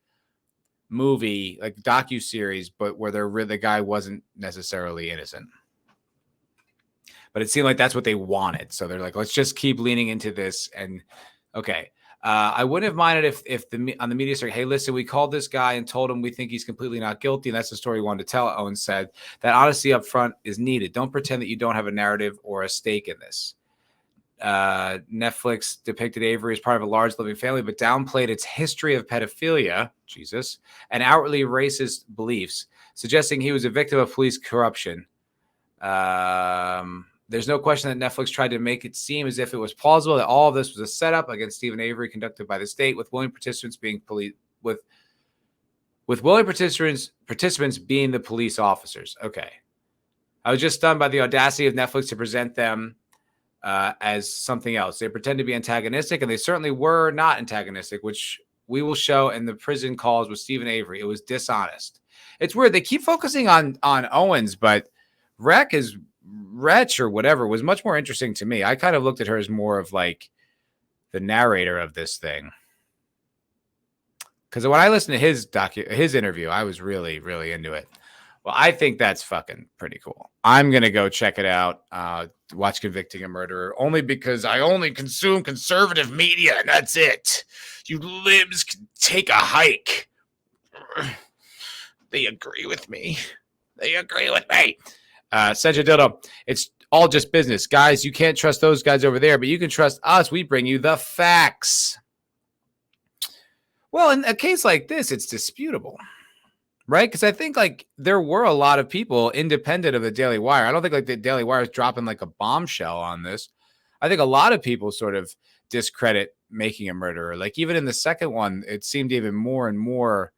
movie, like docuseries, but where the guy wasn't necessarily innocent. But it seemed like that's what they wanted. So they're like, let's just keep leaning into this. And okay. I wouldn't have minded if on the media story, hey, listen, we called this guy and told him we think he's completely not guilty. And that's the story we wanted to tell. Owen said that honesty up front is needed. Don't pretend that you don't have a narrative or a stake in this. Netflix depicted Avery as part of a large living family, but downplayed its history of pedophilia, Jesus, and outwardly racist beliefs, suggesting he was a victim of police corruption. There's no question that Netflix tried to make it seem as if it was plausible that all of this was a setup against Stephen Avery conducted by the state, with willing participants being with willing participants being the police officers. Okay. I was just stunned by the audacity of Netflix to present them as something else. They pretend to be antagonistic, and they certainly were not antagonistic, which we will show in the prison calls with Stephen Avery. It was dishonest. It's weird. They keep focusing on Owens, but Wretch or whatever was much more interesting to me. I kind of looked at her as more of like the narrator of this thing. Because when I listened to his interview, I was really, really into it. Well, I think that's fucking pretty cool. I'm going to go check it out. Watch Convicting a Murderer, only because I only consume conservative media, and that's it. You libs can take a hike. They agree with me. Senja Dildo, it's all just business. Guys, you can't trust those guys over there, but you can trust us. We bring you the facts. Well, in a case like this, it's disputable, right? Because I think like there were a lot of people independent of the Daily Wire. I don't think like the Daily Wire is dropping like a bombshell on this. I think a lot of people sort of discredit Making a Murderer. Like even in the second one, it seemed even more and more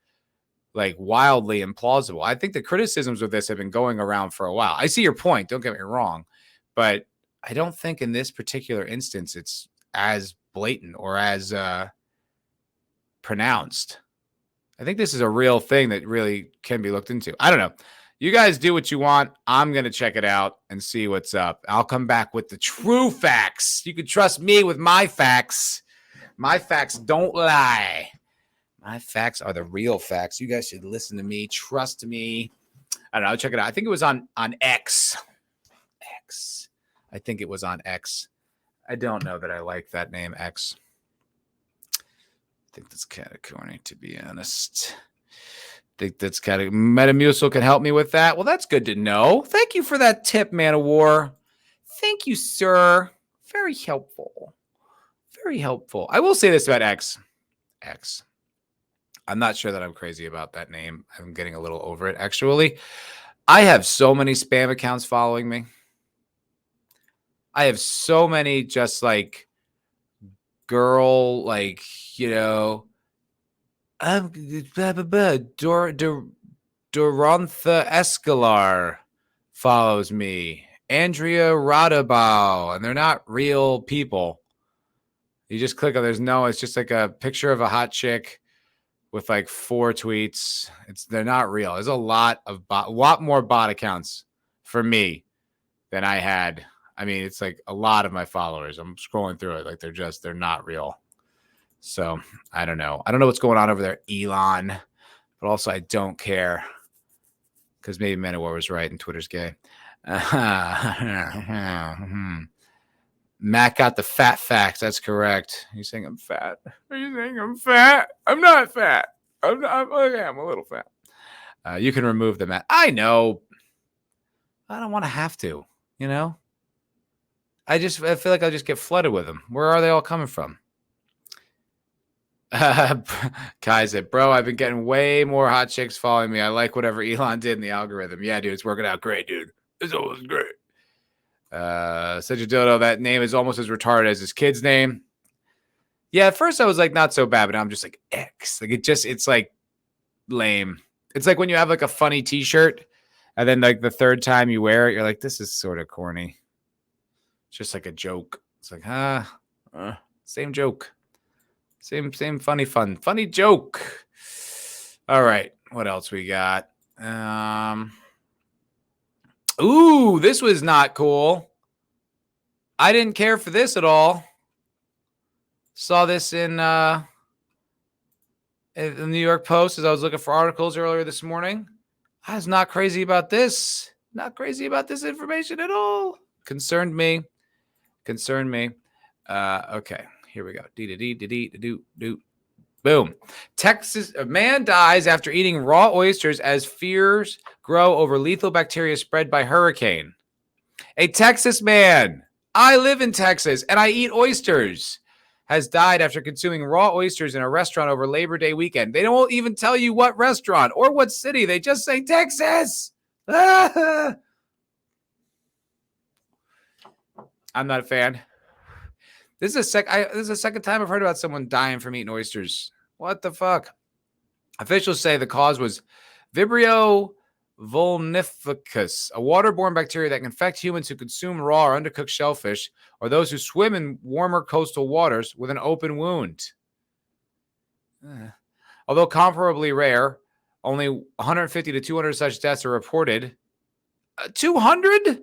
like wildly implausible. I think the criticisms of this have been going around for a while. I see your point. Don't get me wrong. But I don't think in this particular instance, it's as blatant or as pronounced. I think this is a real thing that really can be looked into. I don't know. You guys do what you want. I'm going to check it out and see what's up. I'll come back with the true facts. You can trust me with my facts. My facts don't lie. My facts are the real facts. You guys should listen to me. Trust me. I don't know. I'll check it out. I think it was on X. I think it was on X. I don't know that I like that name, X. I think that's kind of corny, to be honest. I think that's kind of... Metamucil can help me with that. Well, that's good to know. Thank you for that tip, Man of War. Thank you, sir. Very helpful. Very helpful. I will say this about X. I'm not sure that I'm crazy about that name. I'm getting a little over it, actually. I have so many spam accounts following me. I have so many just like girl, like, you know, I'm Dorantha Escalar follows me. Andrea Radabau, and they're not real people. You just click on it's just like a picture of a hot chick with like 4 tweets. They're not real. There's a lot more bot accounts for me than I had. I mean, it's like a lot of my followers. I'm scrolling through it. Like they're not real. So I don't know. I don't know what's going on over there, Elon, but also I don't care because maybe Manowar was right and Twitter's gay. Matt got the fat facts. That's correct. You're saying I'm fat. Are you saying I'm fat? I'm not fat. I'm a little fat. You can remove the Matt. I know. I don't want to have to, you know? I feel like I'll just get flooded with them. Where are they all coming from? Kai said, bro, I've been getting way more hot chicks following me. I like whatever Elon did in the algorithm. Yeah, dude, it's working out great, dude. It's always great. Such a dildo. That name is almost as retarded as his kid's name. Yeah, at first I was like, not so bad, but now I'm just like, X. Like it's like lame. It's like when you have like a funny t-shirt and then like the third time you wear it, you're like, this is sort of corny. It's just like a joke. It's like, same joke. Same funny joke. All right. What else we got? Ooh, this was not cool. I didn't care for this at all. Saw this in the New York Post as I was looking for articles earlier this morning. I was not crazy about this. Not crazy about this information at all. Concerned me. Okay, here we go. Boom. Texas, a man dies after eating raw oysters as fears grow over lethal bacteria spread by hurricane. A Texas man, I live in Texas and I eat oysters, has died after consuming raw oysters in a restaurant over Labor Day weekend. They don't even tell you what restaurant or what city. They just say Texas. I'm not a fan. This is the second time I've heard about someone dying from eating oysters. What the fuck? Officials say the cause was Vibrio vulnificus, a waterborne bacteria that can infect humans who consume raw or undercooked shellfish, or those who swim in warmer coastal waters with an open wound. Although comparably rare, only 150 to 200 such deaths are reported. 200?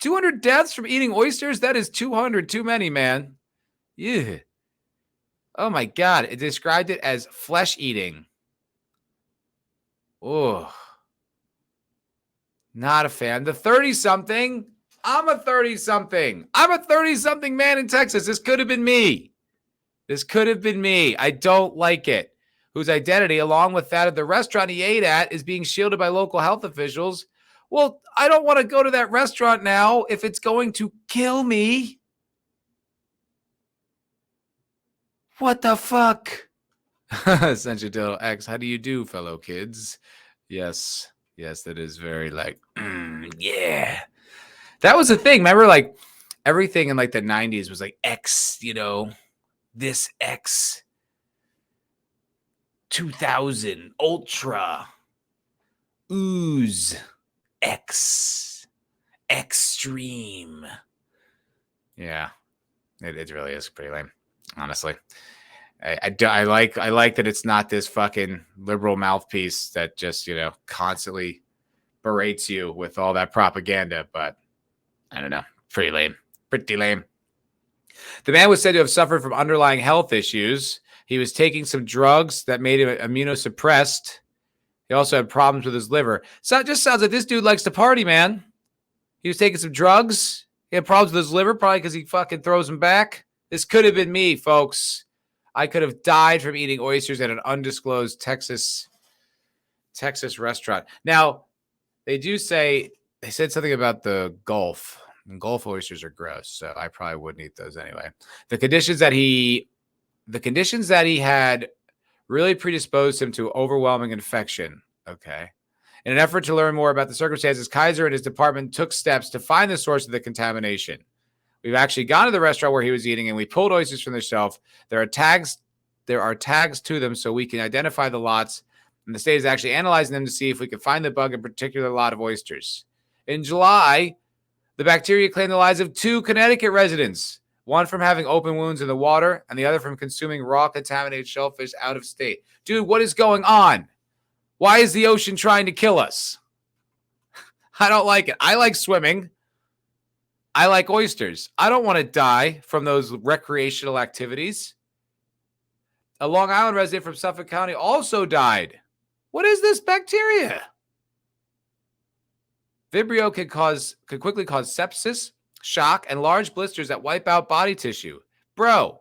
200 deaths from eating oysters? That is 200 too many, man. Yeah. Oh my God. It described it as flesh eating. Oh. Not a fan. The 30-something. I'm a 30-something. I'm a 30-something man in Texas. This could have been me. I don't like it. Whose identity, along with that of the restaurant he ate at, is being shielded by local health officials. Well, I don't want to go to that restaurant now if it's going to kill me. What the fuck? Essential X, how do you do, fellow kids? Yes, that is very like, yeah. That was the thing. Remember, like, everything in like the 90s was like X, this X. 2000, Ultra, Ooze, X, Extreme. Yeah, it really is pretty lame, honestly. I like that it's not this fucking liberal mouthpiece that just, constantly berates you with all that propaganda, but I don't know. Pretty lame. The man was said to have suffered from underlying health issues. He was taking some drugs that made him immunosuppressed. He also had problems with his liver. So it just sounds like this dude likes to party, man. He was taking some drugs. He had problems with his liver, probably because he fucking throws them back. This could have been me, folks. I could have died from eating oysters at an undisclosed Texas restaurant. Now, they said something about the Gulf. And Gulf oysters are gross, so I probably wouldn't eat those anyway. The conditions that he had really predisposed him to overwhelming infection. Okay. In an effort to learn more about the circumstances, Kaiser and his department took steps to find the source of the contamination. We've actually gone to the restaurant where he was eating, and we pulled oysters from the shelf. There are tags to them so we can identify the lots, and the state is actually analyzing them to see if we can find the bug in a particular lot of oysters. In July, The bacteria claimed the lives of 2 Connecticut residents, one from having open wounds in the water and the other from consuming raw contaminated shellfish out of state. Dude, what is going on? Why is the ocean trying to kill us? I don't like it. I like swimming. I like oysters. I don't want to die from those recreational activities. A Long Island resident from Suffolk County also died. What is this bacteria? Vibrio could quickly cause sepsis, shock, and large blisters that wipe out body tissue. Bro,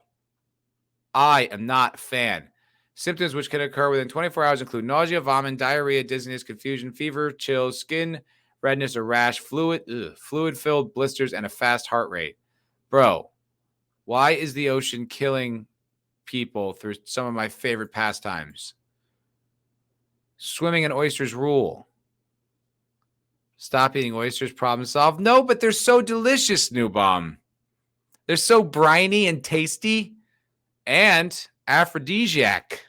I am not a fan. Symptoms which can occur within 24 hours include nausea, vomit, diarrhea, dizziness, confusion, fever, chills, skin redness or rash, fluid-filled blisters, and a fast heart rate. Bro, why is the ocean killing people through some of my favorite pastimes? Swimming and oysters rule. Stop eating oysters, problem solved. No, but they're so delicious, New Bomb. They're so briny and tasty and aphrodisiac.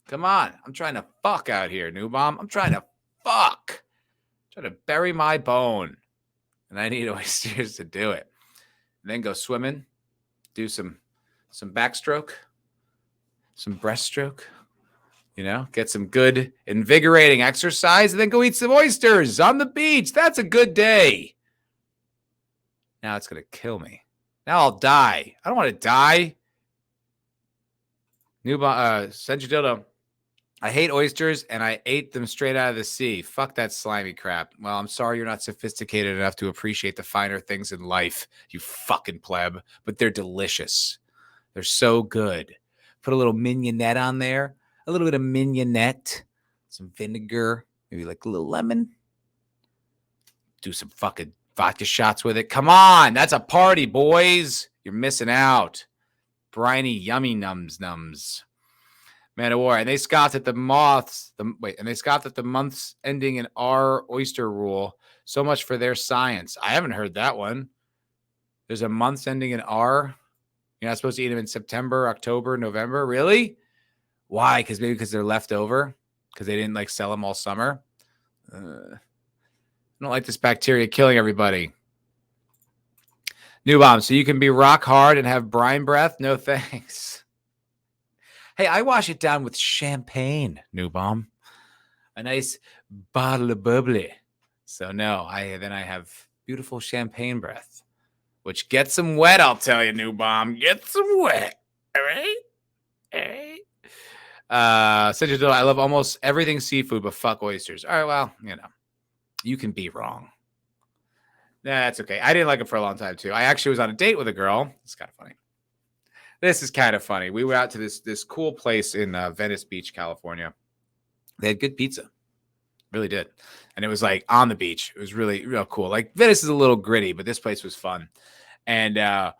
Come on. I'm trying to fuck out here, New Bomb. I'm trying to fuck. I'm trying to bury my bone. And I need oysters to do it. And then go swimming. Do some backstroke. Some breaststroke. You know, get some good, invigorating exercise, and then go eat some oysters on the beach. That's a good day. Now it's going to kill me. Now I'll die. I don't want to die. Senju Dildo. I hate oysters, and I ate them straight out of the sea. Fuck that slimy crap. Well, I'm sorry you're not sophisticated enough to appreciate the finer things in life, you fucking pleb. But they're delicious. They're so good. Put a little mignonette on there. A little bit of mignonette, some vinegar, maybe like a little lemon. Do some fucking vodka shots with it. Come on, that's a party, boys. You're missing out. Briny, yummy nums. Man of War. And they scoffed at the months ending in R oyster rule. So much for their science. I haven't heard that one. There's a month ending in R. You're not supposed to eat them in September, October, November. Really? Why? Because they're left over? Because they didn't sell them all summer? I don't like this bacteria killing everybody. New Bomb. So you can be rock hard and have brine breath? No thanks. Hey, I wash it down with champagne, New Bomb. A nice bottle of bubbly. So no, I have beautiful champagne breath, which gets them wet, I'll tell you, New Bomb. Gets them wet. All right? All right. I love almost everything seafood, but fuck oysters. All right, well, you can be wrong. Nah, that's okay. I didn't like it for a long time too. I actually was on a date with a girl. It's kind of funny. This is kind of funny. We were out to this cool place in Venice Beach, California. They had good pizza, really did, and it was on the beach. It was really real cool. Venice is a little gritty, but this place was fun, and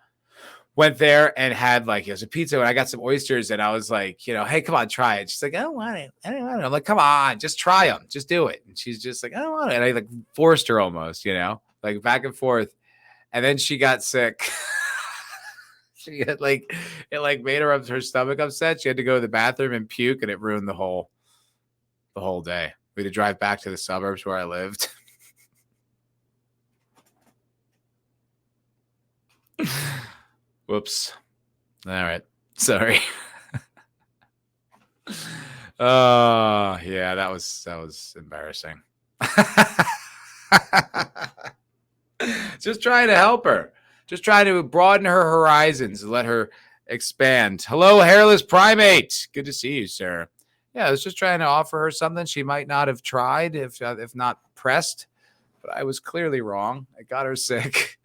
went there and had it was a pizza, and I got some oysters, and I was like, hey, come on, try it. She's like, I don't want it. I'm like, come on, just try them, just do it. And she's just like, I don't want it. And I forced her almost, back and forth. And then she got sick. She had it made her stomach upset. She had to go to the bathroom and puke, and it ruined the whole day. We had to drive back to the suburbs where I lived. Whoops. All right. Sorry. Yeah, that was embarrassing. Just trying to help her. Just trying to broaden her horizons and let her expand. Hello, hairless primate. Good to see you, sir. Yeah, I was just trying to offer her something she might not have tried if not pressed. But I was clearly wrong. I got her sick.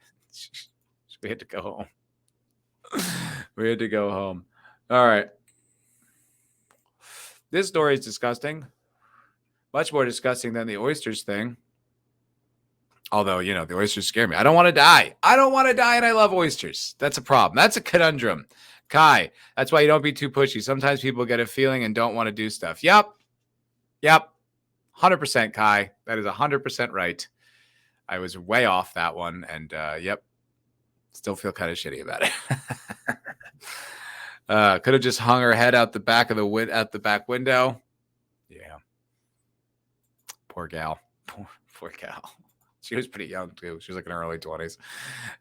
We had to go home. We had to go home. All right. This story is disgusting. Much more disgusting than the oysters thing. Although, the oysters scare me. I don't want to die. I don't want to die, and I love oysters. That's a problem. That's a conundrum. Kai, that's why you don't be too pushy. Sometimes people get a feeling and don't want to do stuff. Yep. 100% Kai. That is 100% right. I was way off that one, and yep. Still feel kind of shitty about it. Could have just hung her head out the back of out the back window. Yeah. Poor gal. Poor gal. She was pretty young too. She was like in her early 20s.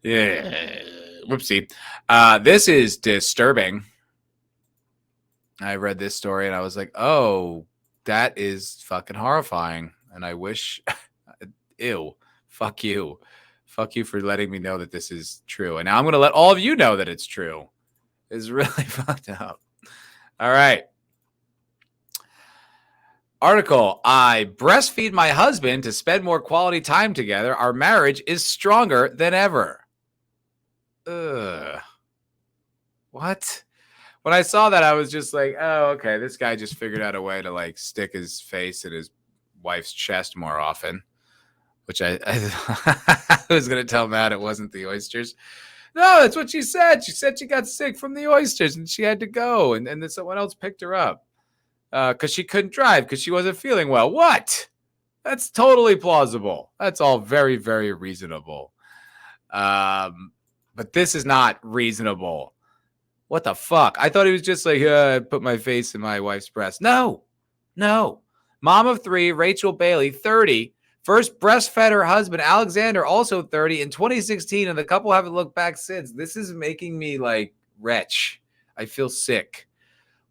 Yeah. Whoopsie. This is disturbing. I read this story and I was like, oh, that is fucking horrifying. And I wish, ew, fuck you. Fuck you for letting me know that this is true. And now I'm going to let all of you know that it's true. It's really fucked up. All right. Article, I breastfeed my husband to spend more quality time together. Our marriage is stronger than ever. Ugh. What? When I saw that, I was just like, oh, okay. This guy just figured out a way to like stick his face in his wife's chest more often, which I was going to tell Matt it wasn't the oysters. No, that's what she said. She said she got sick from the oysters and she had to go. And then someone else picked her up because she couldn't drive because she wasn't feeling well. What? That's totally plausible. That's all very, very reasonable. But this is not reasonable. What the fuck? I thought he was just like, put my face in my wife's breast. No. Mom of 3, Rachel Bailey, 30. First breastfed her husband, Alexander, also 30, in 2016, and the couple haven't looked back since. This is making me like wretch. I feel sick.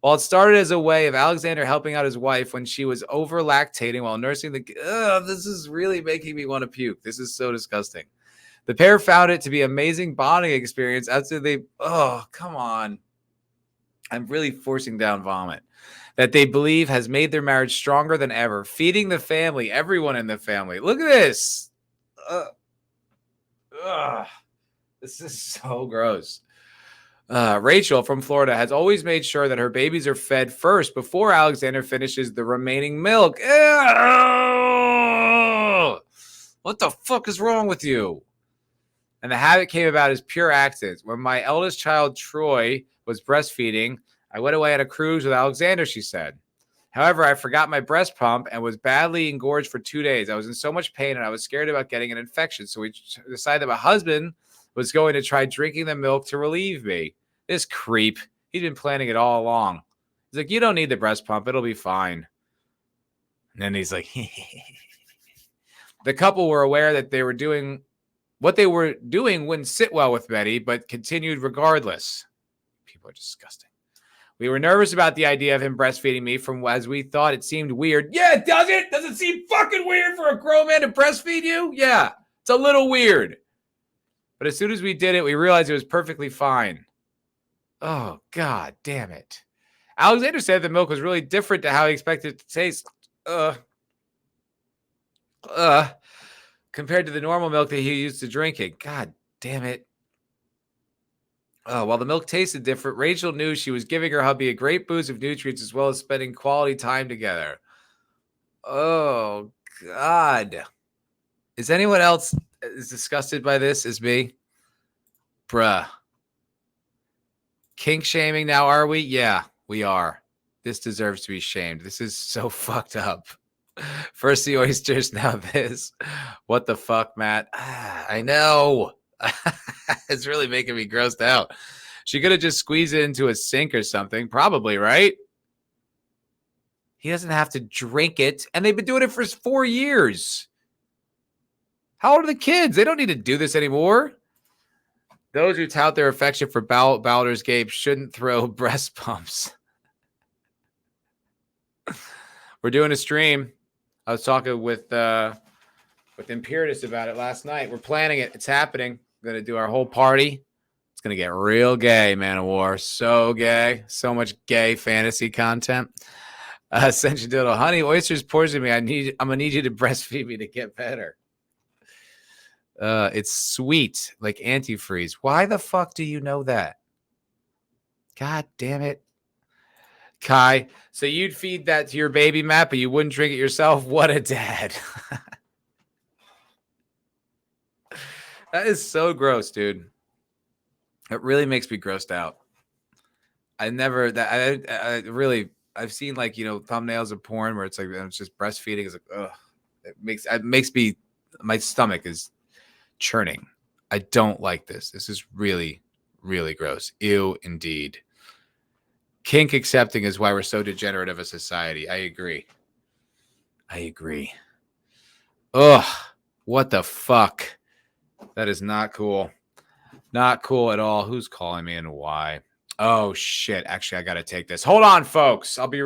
While it started as a way of Alexander helping out his wife when she was over lactating while nursing the this is really making me want to puke. This is so disgusting. The pair found it to be an amazing bonding experience after they, come on. I'm really forcing down vomit. That they believe has made their marriage stronger than ever. Feeding the family, everyone in the family. Look at this. This is so gross. Rachel from Florida has always made sure that her babies are fed first before Alexander finishes the remaining milk. Ew! What the fuck is wrong with you? And the habit came about as pure accident. When my eldest child, Troy, was breastfeeding, I went away on a cruise with Alexander, she said. However, I forgot my breast pump and was badly engorged for 2 days. I was in so much pain and I was scared about getting an infection. So we decided that my husband was going to try drinking the milk to relieve me. This creep. He'd been planning it all along. He's like, you don't need the breast pump. It'll be fine. And then he's like, the couple were aware that they were doing what they were doing wouldn't sit well with Betty, but continued regardless. People are disgusting. We were nervous about the idea of him breastfeeding me from as we thought it seemed weird. Yeah, does it? Does it seem fucking weird for a grown man to breastfeed you? Yeah, it's a little weird. But as soon as we did it, we realized it was perfectly fine. Oh, God damn it. Alexander said the milk was really different to how he expected it to taste. Compared to the normal milk that he used to drinking. God damn it. While the milk tasted different, Rachel knew she was giving her hubby a great boost of nutrients as well as spending quality time together. Oh, God. Is anyone else as disgusted by this as me? Bruh. Kink shaming now, are we? Yeah, we are. This deserves to be shamed. This is so fucked up. First the oysters, now this. What the fuck, Matt? I know. It's really making me grossed out. She could have just squeezed it into a sink or something. Probably, right? He doesn't have to drink it. And they've been doing it for 4 years. How old are the kids? They don't need to do this anymore. Those who tout their affection for Baldur's Gate shouldn't throw breast pumps. We're doing a stream. I was talking with Imperitus about it last night. We're planning it. It's happening. We're going to do our whole party. It's going to get real gay, Man of War. So gay. So much gay fantasy content. Ascension Doodle. Honey, oysters poison me. I'm going to need you to breastfeed me to get better. It's sweet, like antifreeze. Why the fuck do you know that? God damn it. Kai, so you'd feed that to your baby, Matt, but you wouldn't drink it yourself? What a dad. That is so gross, dude. It really makes me grossed out. I've seen like, thumbnails of porn where it's like, it's just breastfeeding. It's like, ugh. It makes me, my stomach is churning. I don't like this. This is really, really gross. Ew, indeed. Kink accepting is why we're so degenerate of a society. I agree. Ugh. What the fuck? That is not cool. Not cool at all. Who's calling me and why? Oh, shit. Actually, I got to take this. Hold on, folks. I'll be...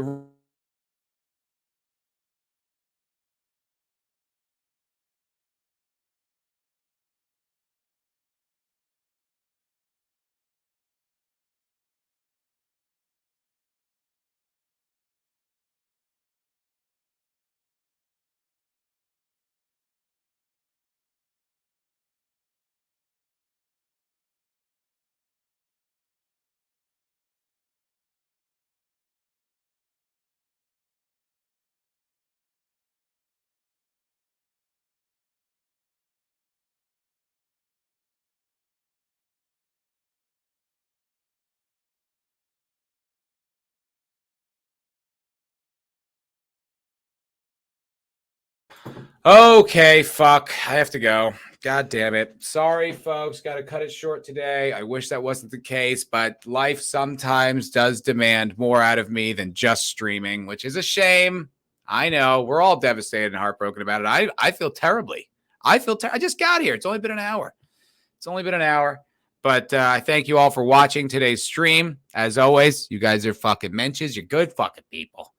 Okay, fuck. I have to go. God damn it. Sorry, folks. Got to cut it short today. I wish that wasn't the case, but life sometimes does demand more out of me than just streaming, which is a shame. I know. We're all devastated and heartbroken about it. I feel terribly. I just got here. It's only been an hour. But I thank you all for watching today's stream. As always, you guys are fucking mentions. You're good fucking people.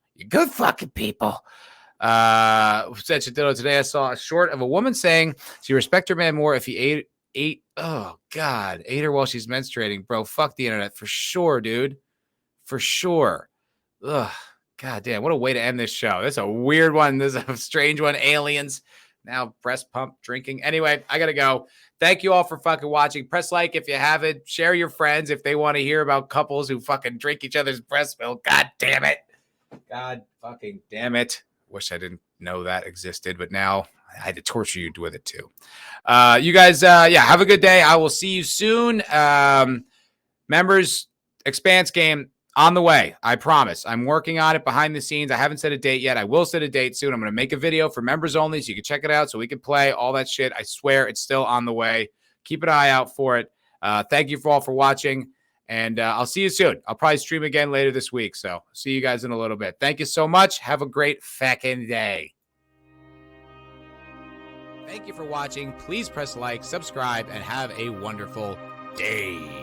Said today I saw a short of a woman saying she respect her man more if he ate her while she's menstruating. Bro, fuck the internet for sure, dude. For sure. Ugh, god damn, what a way to end this show. This is a weird one. This is a strange one. Aliens. Now breast pump drinking. Anyway, I gotta go. Thank you all for fucking watching. Press like if you haven't. Share your friends if they want to hear about couples who fucking drink each other's breast milk. God damn it. God fucking damn it. Wish I didn't know that existed, but now I had to torture you with it too. You guys, have a good day. I will see you soon. Members Expanse game on the way. I promise. I'm working on it behind the scenes. I haven't set a date yet. I will set a date soon. I'm going to make a video for members only so you can check it out so we can play all that shit. I swear it's still on the way. Keep an eye out for it. Thank you all for watching. And I'll see you soon. I'll probably stream again later this week. So see you guys in a little bit. Thank you so much. Have a great fucking day. Thank you for watching. Please press like, subscribe, and have a wonderful day.